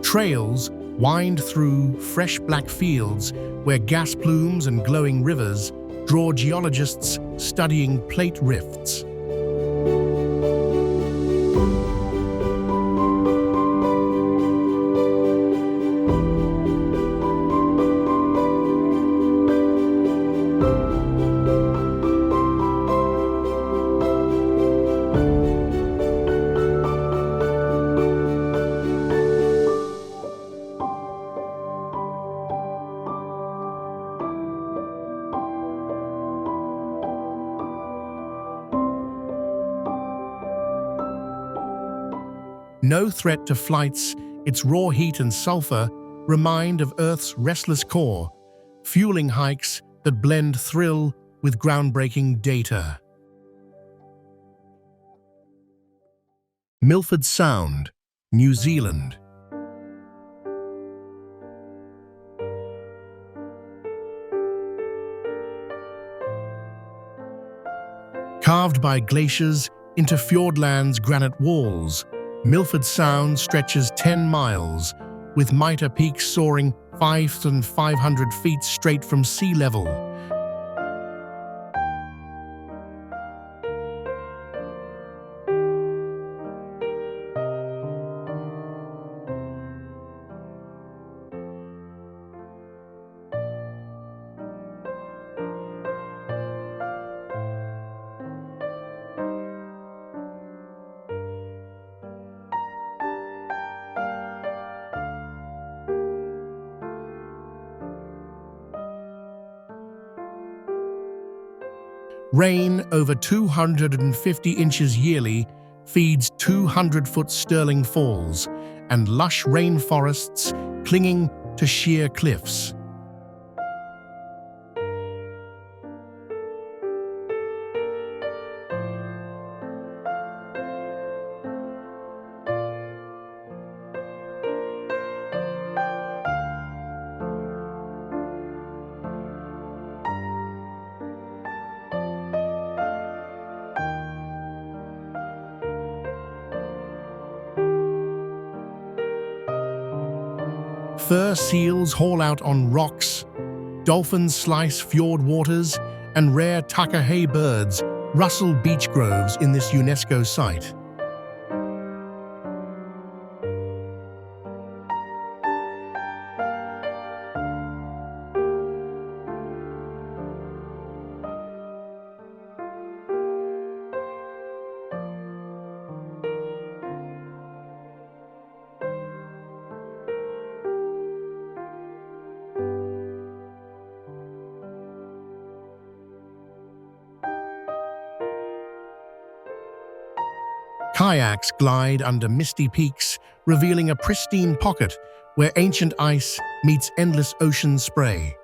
Trails wind through fresh black fields where gas plumes and glowing rivers draw geologists studying plate rifts. No threat to flights, its raw heat and sulfur remind of Earth's restless core, fueling hikes that blend thrill with groundbreaking data. Milford Sound, New Zealand. Carved by glaciers into Fiordland's granite walls, Milford Sound stretches 10 miles, with Mitre Peak soaring 5,500 feet straight from sea level. Rain over 250 inches yearly feeds 200-foot Stirling Falls and lush rainforests clinging to sheer cliffs. Fur seals haul out on rocks, dolphins slice fjord waters, and rare takahe birds rustle beach groves in this UNESCO site. Kayaks glide under misty peaks, revealing a pristine pocket where ancient ice meets endless ocean spray.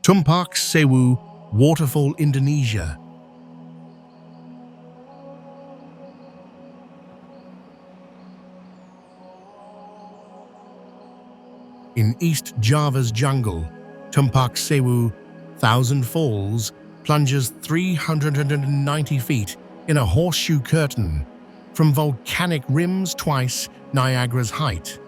Tumpak Sewu Waterfall, Indonesia. In East Java's jungle, Tumpak Sewu, Thousand Falls, plunges 390 feet in a horseshoe curtain from volcanic rims twice Niagara's height.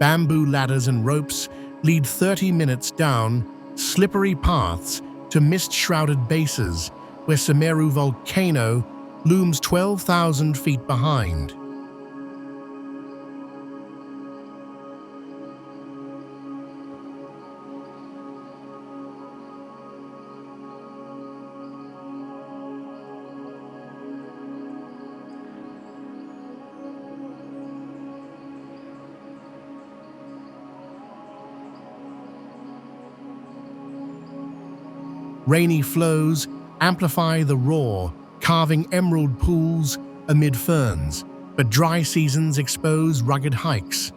Bamboo ladders and ropes lead 30 minutes down slippery paths to mist-shrouded bases where Semeru volcano looms 12,000 feet behind. Rainy flows amplify the roar, carving emerald pools amid ferns, but dry seasons expose rugged hikes.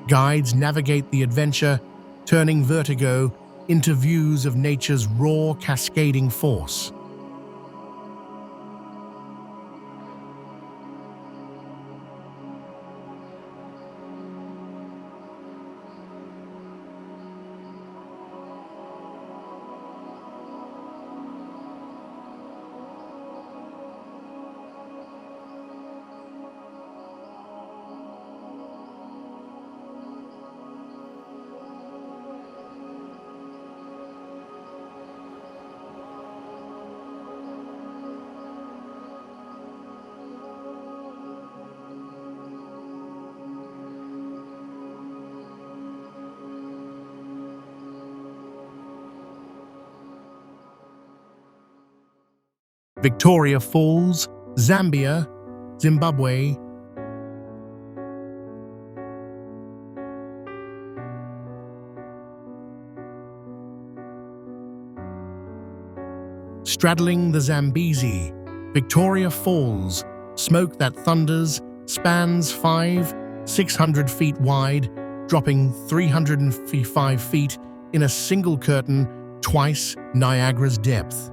Guides navigate the adventure, turning vertigo into views of nature's raw, cascading force. Victoria Falls, Zambia, Zimbabwe. Straddling the Zambezi, Victoria Falls, smoke that thunders, spans 600 feet wide, dropping 355 feet in a single curtain, twice Niagara's depth.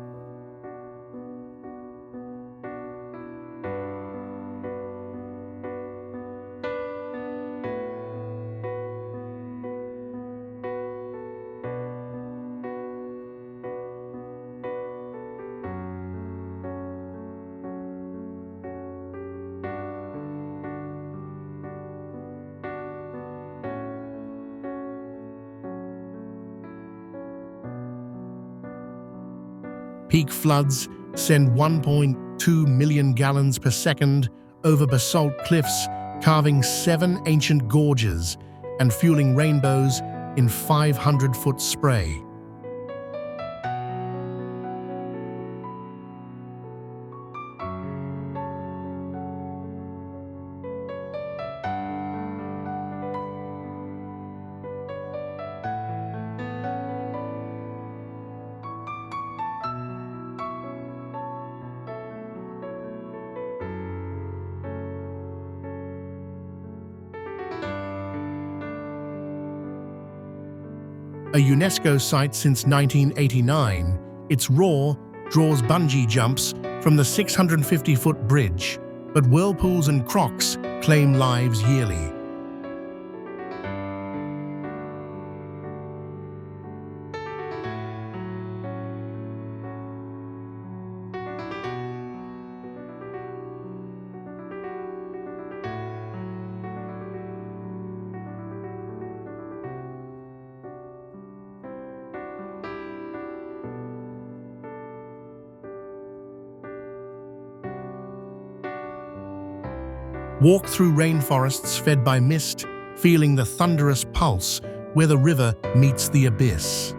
Peak floods send 1.2 million gallons per second over basalt cliffs, carving 7 ancient gorges and fueling rainbows in 500-foot spray. A UNESCO site since 1989, its roar draws bungee jumps from the 650-foot bridge, but whirlpools and crocs claim lives yearly. Walk through rainforests fed by mist, feeling the thunderous pulse where the river meets the abyss.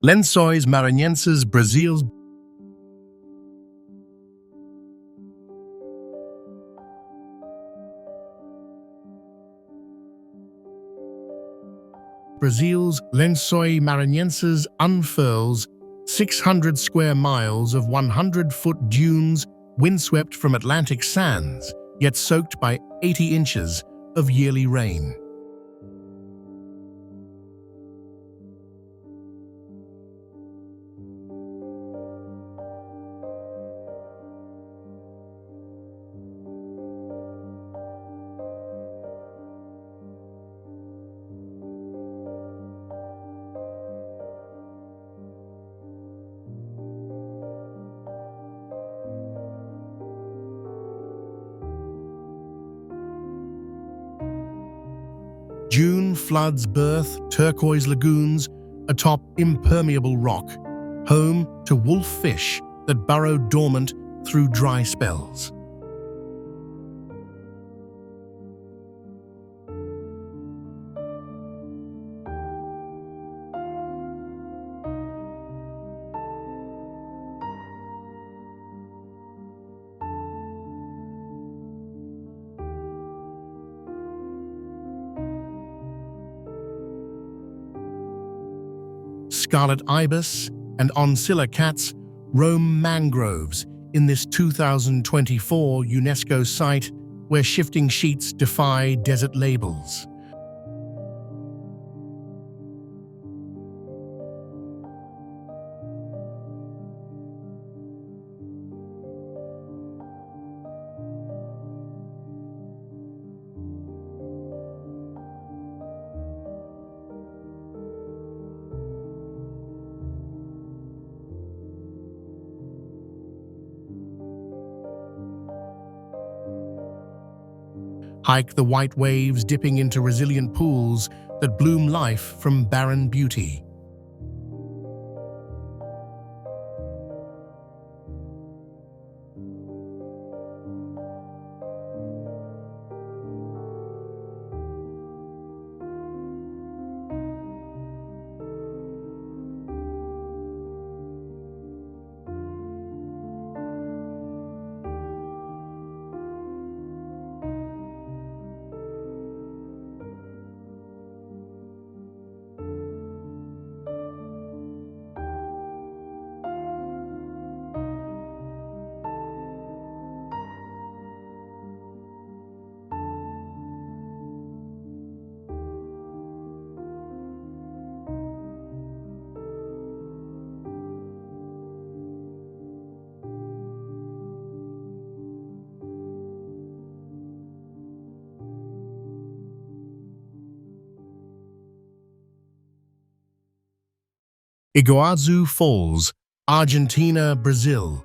Lencois Maranhenses, Brazil's Lencois Maranhenses unfurls 600 square miles of 100-foot dunes windswept from Atlantic sands, yet soaked by 80 inches of yearly rain. June floods birth turquoise lagoons atop impermeable rock, home to wolf fish that burrow dormant through dry spells. Scarlet ibis and oncilla cats roam mangroves in this 2024 UNESCO site where shifting sheets defy desert labels. Hike the white waves dipping into resilient pools that bloom life from barren beauty. Iguazu Falls, Argentina, Brazil.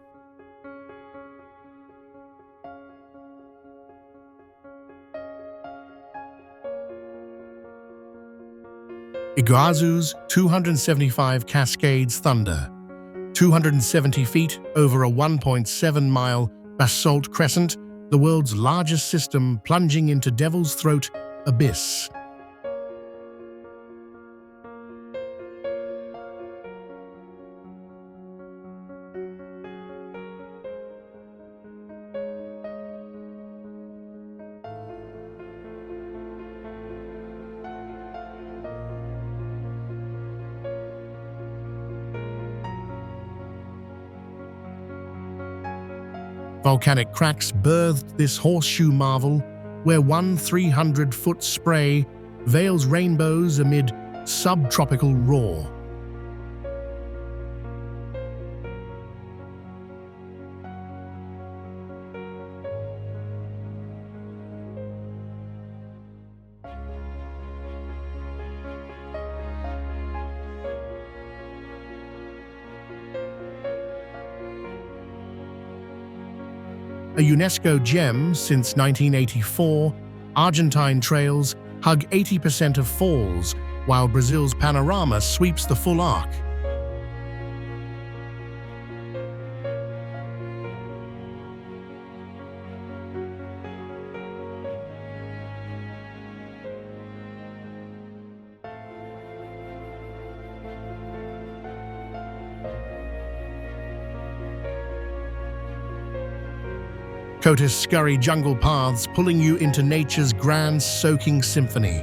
Iguazu's 275 Cascades Thunder, 270 feet over a 1.7-mile basalt crescent, the world's largest system plunging into Devil's Throat abyss. Volcanic cracks birthed this horseshoe marvel, where one 300-foot spray veils rainbows amid subtropical roar. A UNESCO gem since 1984, Argentine trails hug 80% of falls, while Brazil's panorama sweeps the full arc. Coatis scurry jungle paths, pulling you into nature's grand soaking symphony.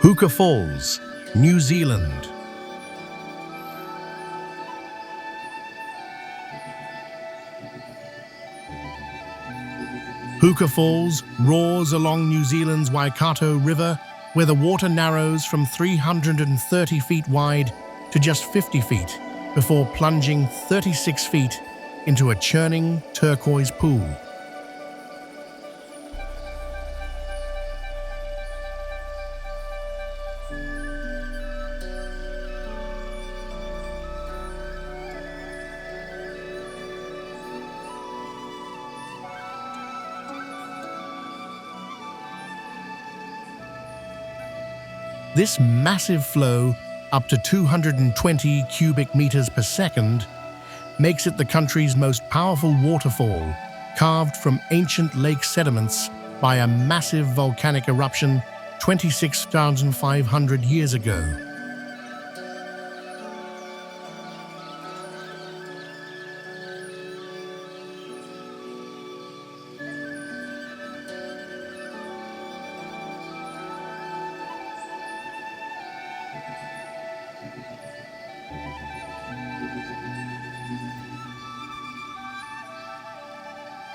Hookah Falls, New Zealand. Hookah Falls roars along New Zealand's Waikato River, where the water narrows from 330 feet wide to just 50 feet, before plunging 36 feet into a churning turquoise pool. This massive flow, up to 220 cubic meters per second, makes it the country's most powerful waterfall, carved from ancient lake sediments by a massive volcanic eruption 26,500 years ago.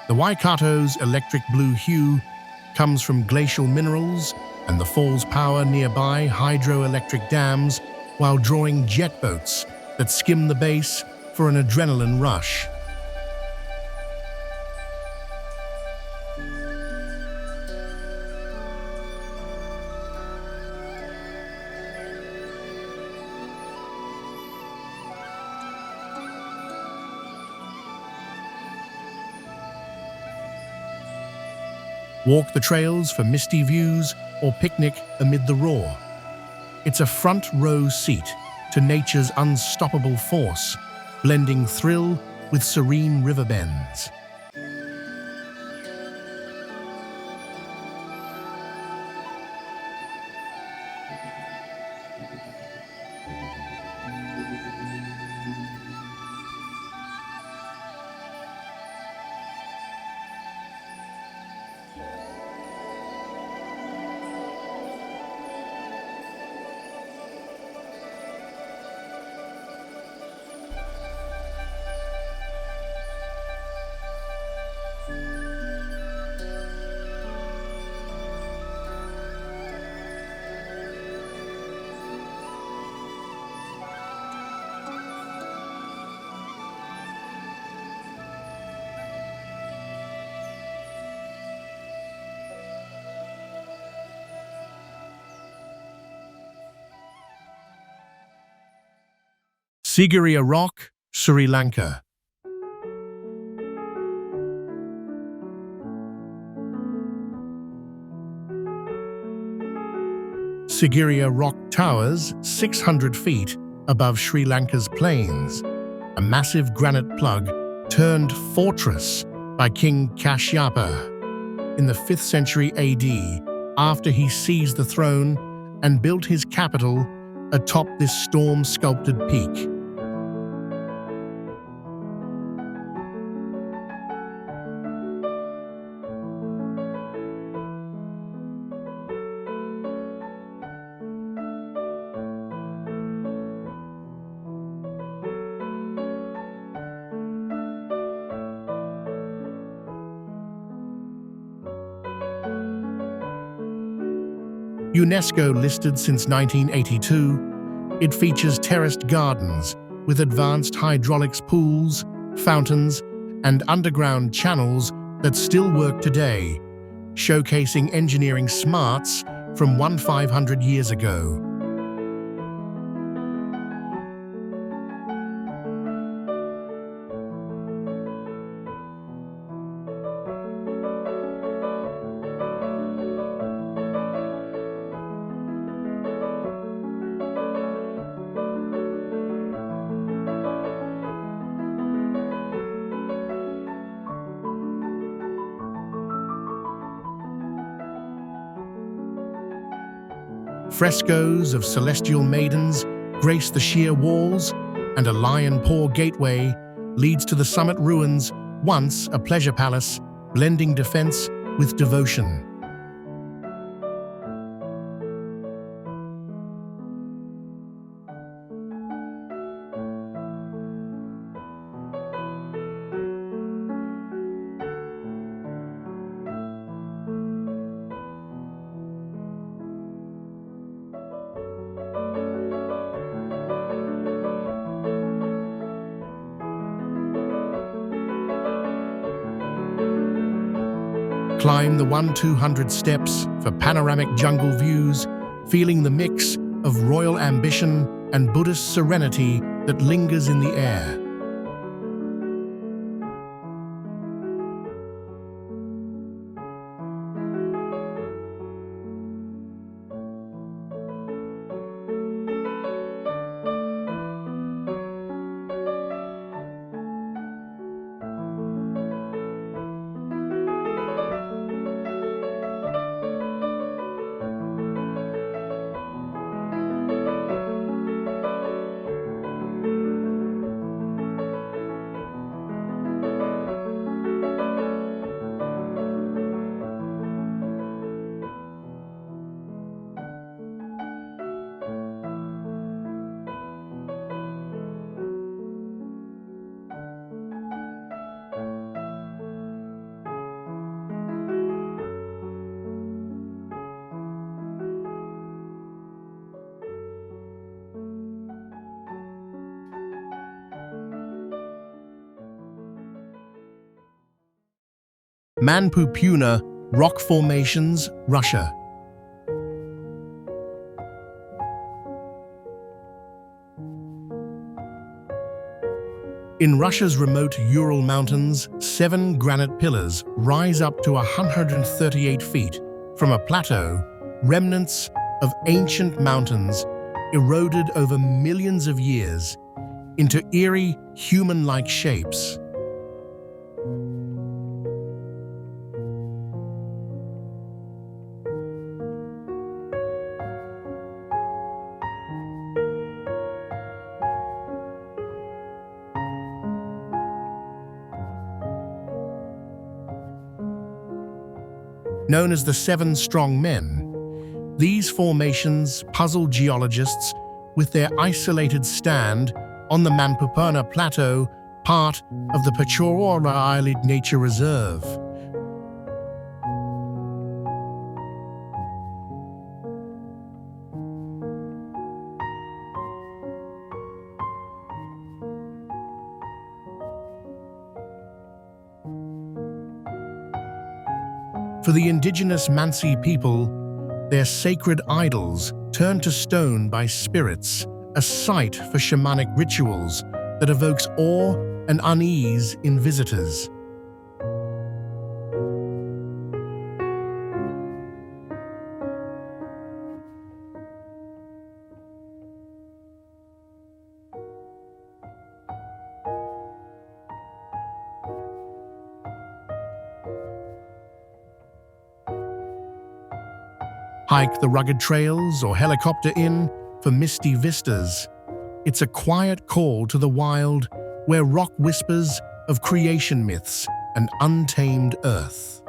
The Waikato's electric blue hue comes from glacial minerals and the falls power nearby hydroelectric dams while drawing jet boats that skim the base for an adrenaline rush. Walk the trails for misty views or picnic amid the roar. It's a front row seat to nature's unstoppable force, blending thrill with serene river bends. Sigiriya Rock, Sri Lanka. Sigiriya Rock towers 600 feet above Sri Lanka's plains, a massive granite plug turned fortress by King Kashyapa in the 5th century AD after he seized the throne and built his capital atop this storm-sculpted peak. UNESCO listed since 1982, it features terraced gardens with advanced hydraulics pools, fountains, and underground channels that still work today, showcasing engineering smarts from 1,500 years ago. Frescoes of celestial maidens grace the sheer walls, and a lion paw gateway leads to the summit ruins, once a pleasure palace, blending defense with devotion. Climb the 1,200 steps for panoramic jungle views, feeling the mix of royal ambition and Buddhist serenity that lingers in the air. Manpupuna Rock Formations, Russia. In Russia's remote Ural Mountains, 7 granite pillars rise up to 138 feet from a plateau, remnants of ancient mountains eroded over millions of years into eerie, human-like shapes. Known as the 7 Strong Men, these formations puzzle geologists with their isolated stand on the Manpupuna Plateau, part of the Meteora Island Nature Reserve. For the indigenous Mansi people, their sacred idols turned to stone by spirits, a site for shamanic rituals that evokes awe and unease in visitors. Hike the rugged trails or helicopter in for misty vistas. It's a quiet call to the wild where rock whispers of creation myths and untamed earth.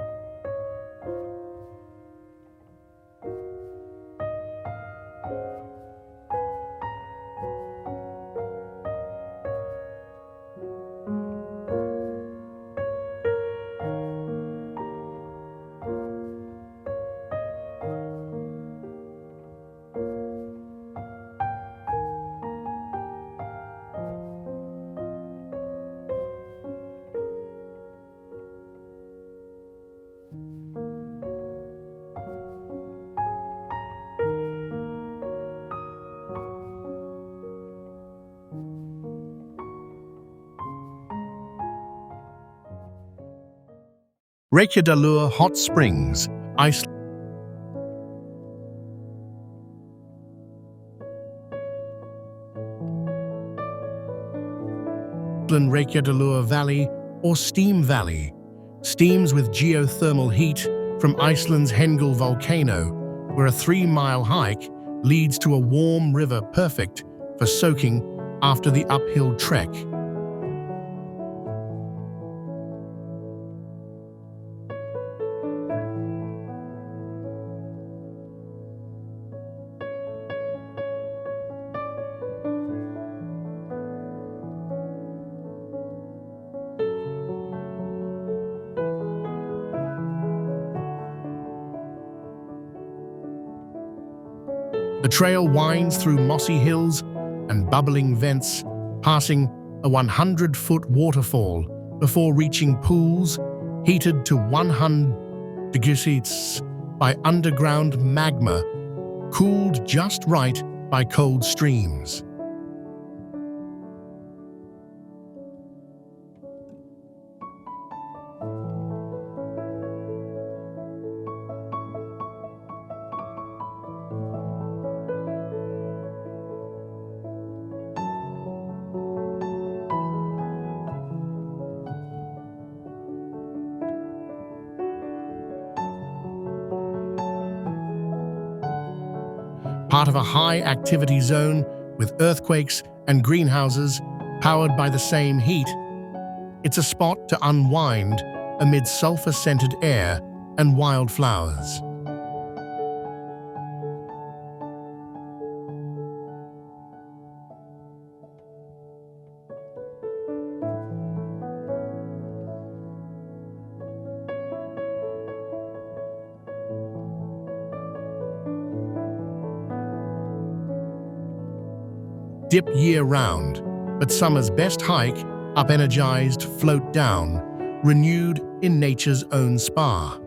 Reykjadalur Hot Springs, Iceland. Reykjadalur Valley or Steam Valley steams with geothermal heat from Iceland's Hengel volcano, where a 3-mile hike leads to a warm river perfect for soaking after the uphill trek. The trail winds through mossy hills and bubbling vents, passing a 100-foot waterfall before reaching pools heated to 100 degrees by underground magma, cooled just right by cold streams. Part of a high-activity zone with earthquakes and greenhouses powered by the same heat, it's a spot to unwind amid sulfur-scented air and wildflowers. Dip year-round, but summer's best hike, up-energized, float down, renewed in nature's own spa.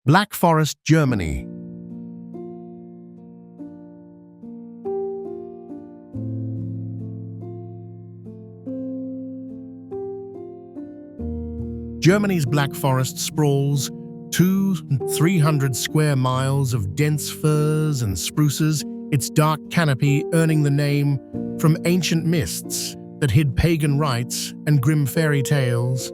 Black Forest, Germany. Germany's Black Forest sprawls 200-300 square miles of dense firs and spruces, its dark canopy earning the name from ancient mists that hid pagan rites and grim fairy tales.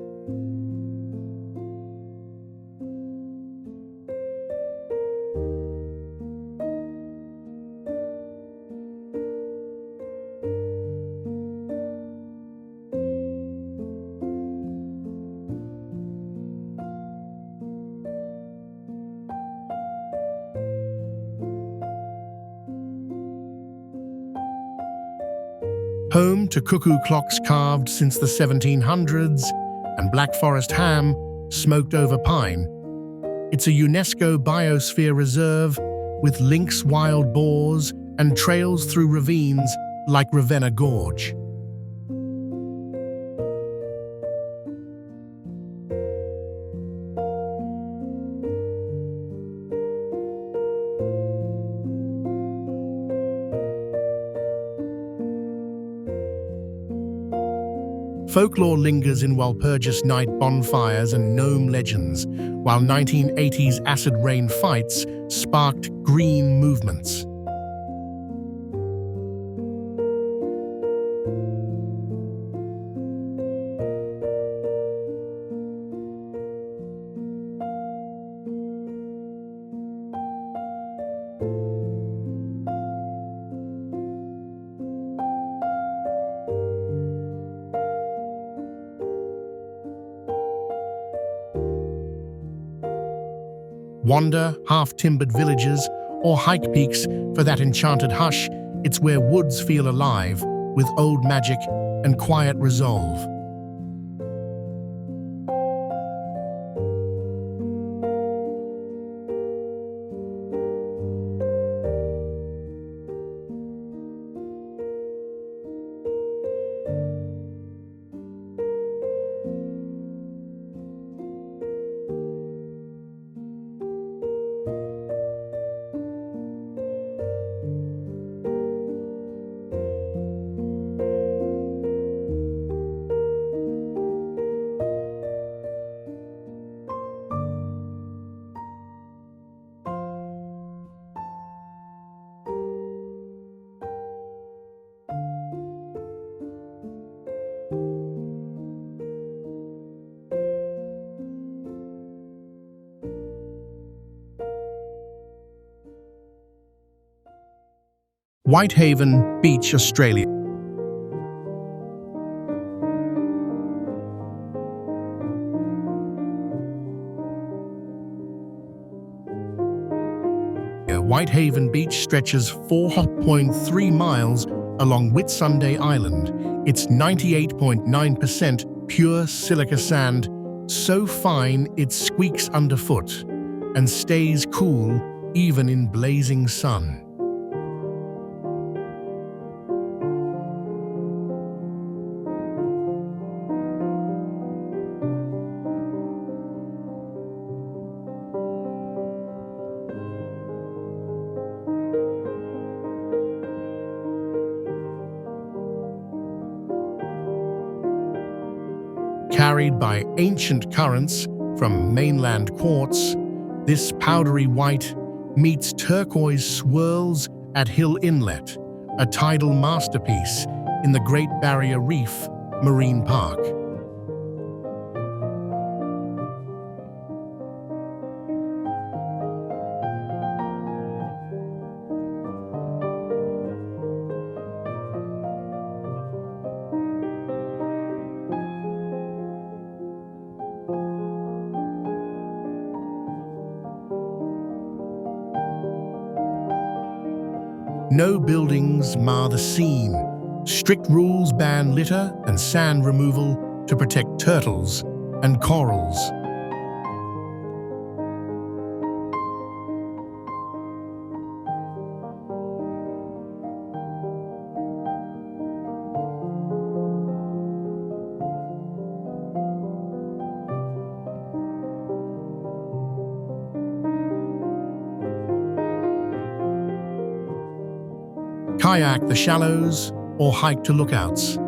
Home to cuckoo clocks carved since the 1700s and Black Forest ham smoked over pine. It's a UNESCO biosphere reserve with lynx, wild boars, and trails through ravines like Ravenna Gorge. Folklore lingers in Walpurgis night bonfires and gnome legends, while 1980s acid rain fights sparked green movements. Wander half-timbered villages or hike peaks for that enchanted hush. It's where woods feel alive with old magic and quiet resolve. Whitehaven Beach, Australia. Whitehaven Beach stretches 4.3 miles along Whitsunday Island. It's 98.9% pure silica sand, so fine it squeaks underfoot and stays cool even in blazing sun. Carried by ancient currents from mainland quartz, this powdery white meets turquoise swirls at Hill Inlet, a tidal masterpiece in the Great Barrier Reef Marine Park. No buildings mar the scene. Strict rules ban litter and sand removal to protect turtles and corals. Kayak the shallows or hike to lookouts.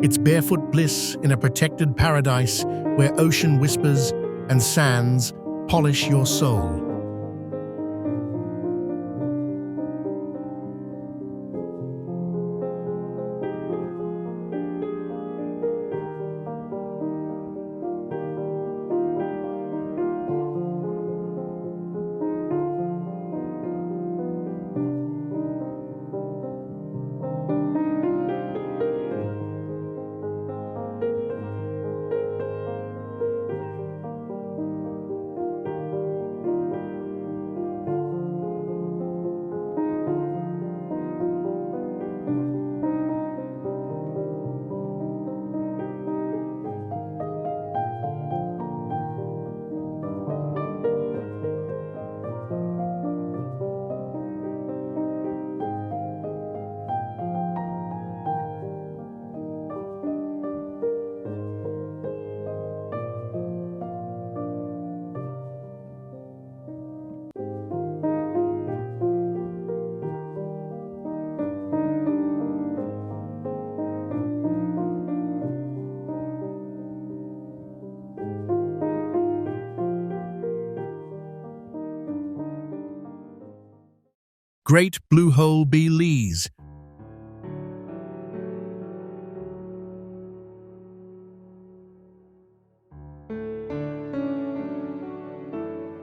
It's barefoot bliss in a protected paradise where ocean whispers and sands polish your soul. Great Blue Hole Belize.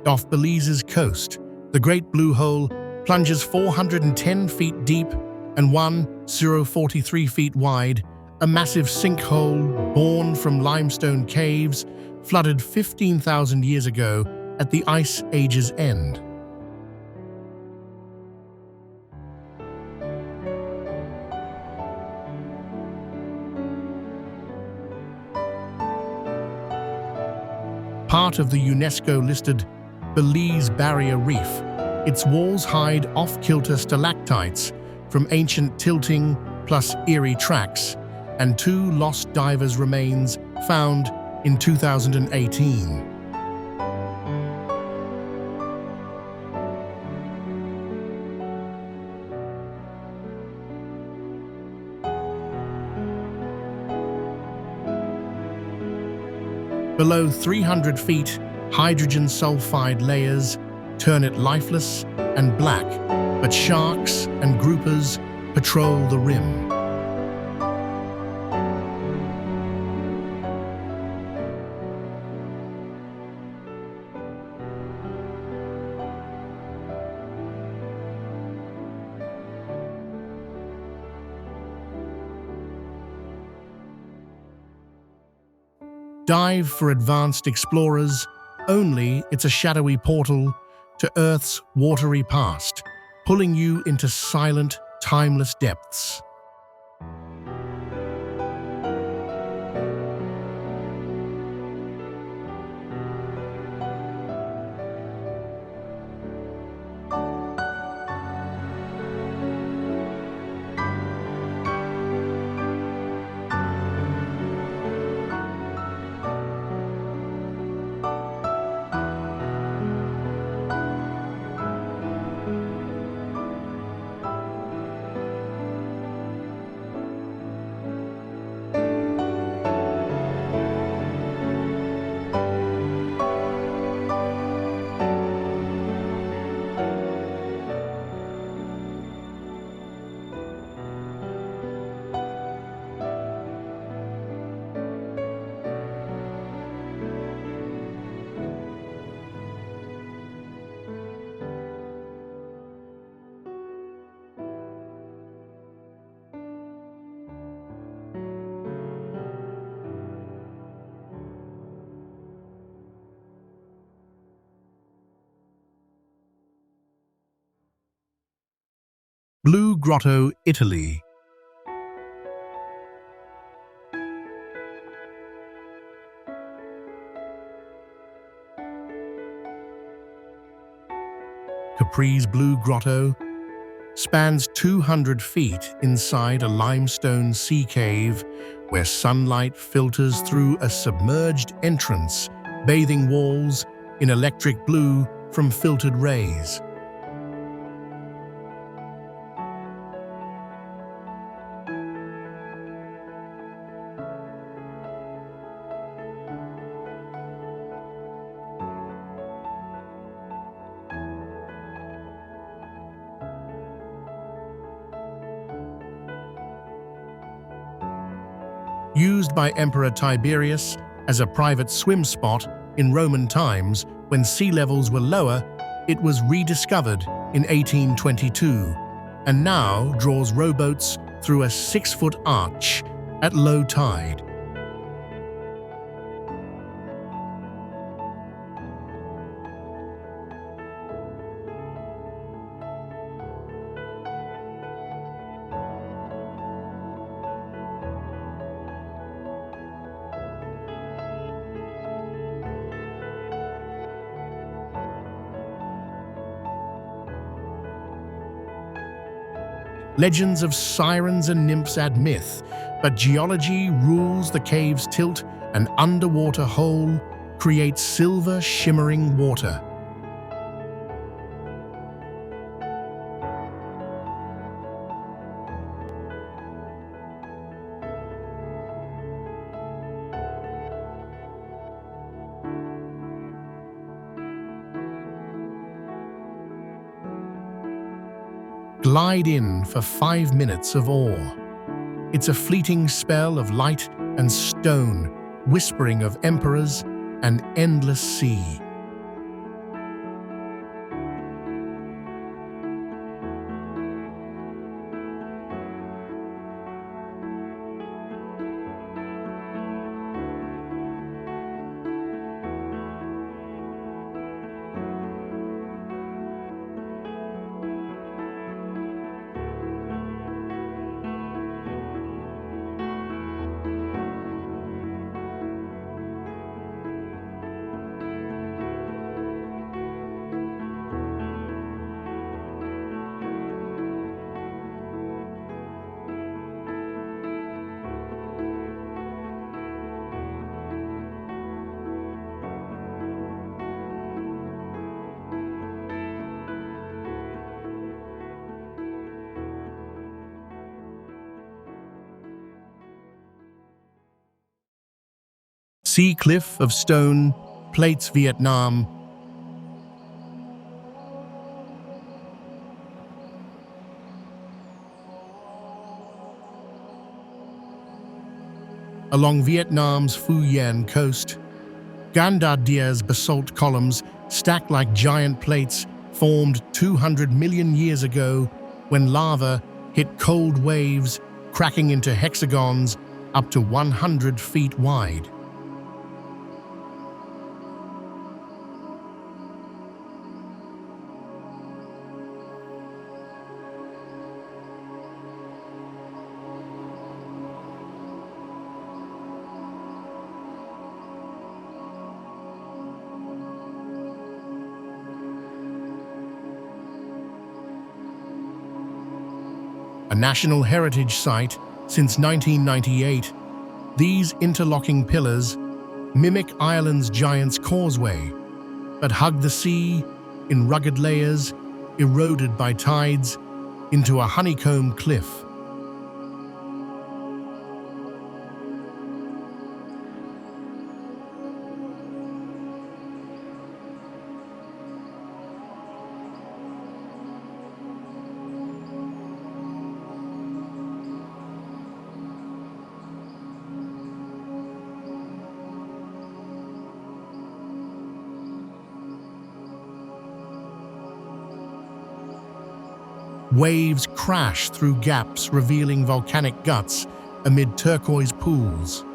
Off Belize's coast, the Great Blue Hole plunges 410 feet deep and 1,043 feet wide, a massive sinkhole born from limestone caves flooded 15,000 years ago at the Ice Age's end. Part of the UNESCO-listed Belize Barrier Reef, its walls hide off-kilter stalactites from ancient tilting plus eerie tracks and 2 lost divers' remains found in 2018. Below 300 feet, hydrogen sulfide layers turn it lifeless and black, but sharks and groupers patrol the rim. Dive for advanced explorers, only it's a shadowy portal to Earth's watery past, pulling you into silent, timeless depths. Blue Grotto, Italy. Capri's Blue Grotto spans 200 feet inside a limestone sea cave where sunlight filters through a submerged entrance, bathing walls in electric blue from filtered rays. Used by Emperor Tiberius as a private swim spot in Roman times when sea levels were lower, it was rediscovered in 1822 and now draws rowboats through a 6-foot arch at low tide. Legends of sirens and nymphs add myth, but geology rules the cave's tilt. An underwater hole creates silver shimmering water. Glide in for 5 minutes of awe. It's a fleeting spell of light and stone, whispering of emperors and endless sea. Sea cliff of stone, plates Vietnam. Along Vietnam's Phu Yen coast, Ganh Da Dia's basalt columns, stacked like giant plates, formed 200 million years ago when lava hit cold waves, cracking into hexagons up to 100 feet wide. A National Heritage Site since 1998, these interlocking pillars mimic Ireland's Giant's Causeway, but hug the sea in rugged layers, eroded by tides, into a honeycomb cliff. Waves crash through gaps, revealing volcanic guts amid turquoise pools.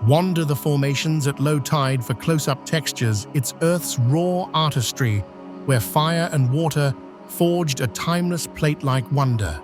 Wander the formations at low tide for close-up textures. It's Earth's raw artistry, where fire and water forged a timeless plate-like wonder.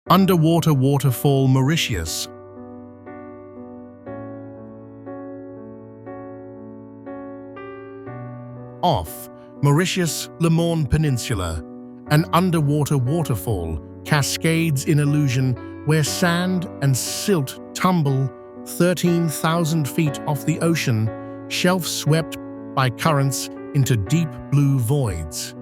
Underwater waterfall Mauritius. Off Mauritius' Le Morne Peninsula, an underwater waterfall cascades in illusion where sand and silt tumble 13,000 feet off the ocean, shelf swept by currents into deep blue voids.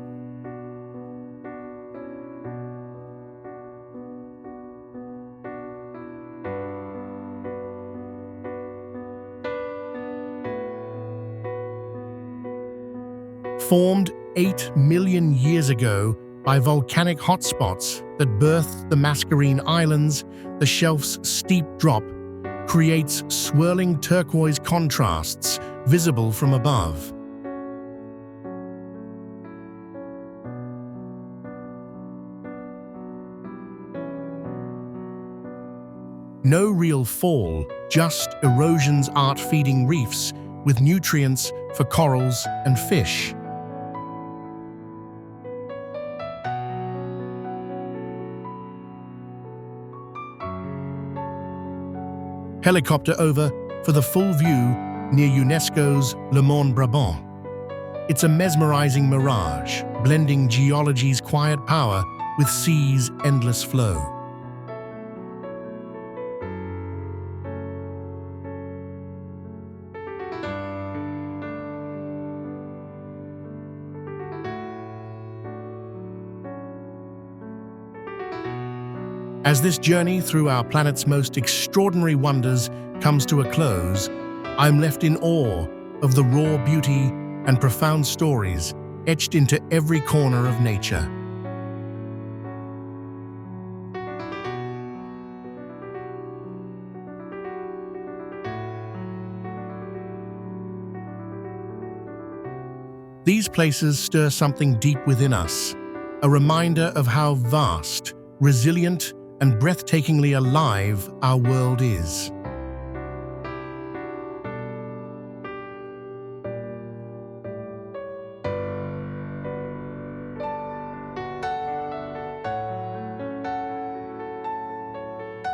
Formed 8 million years ago by volcanic hotspots that birthed the Mascarene Islands, the shelf's steep drop creates swirling turquoise contrasts visible from above. No real fall, just erosion's art-feeding reefs with nutrients for corals and fish. Helicopter over for the full view near UNESCO's Le Morne Brabant. It's a mesmerizing mirage, blending geology's quiet power with sea's endless flow. As this journey through our planet's most extraordinary wonders comes to a close, I'm left in awe of the raw beauty and profound stories etched into every corner of nature. These places stir something deep within us, a reminder of how vast, resilient, and breathtakingly alive our world is.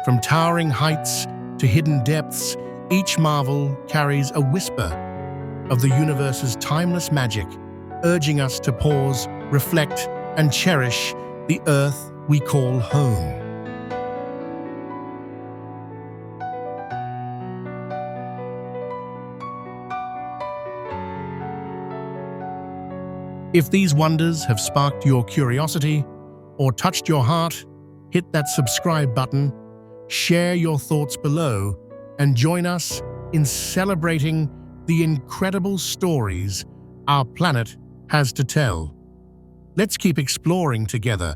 From towering heights to hidden depths, each marvel carries a whisper of the universe's timeless magic, urging us to pause, reflect, and cherish the Earth we call home. If these wonders have sparked your curiosity or touched your heart, hit that subscribe button, share your thoughts below, and join us in celebrating the incredible stories our planet has to tell. Let's keep exploring together.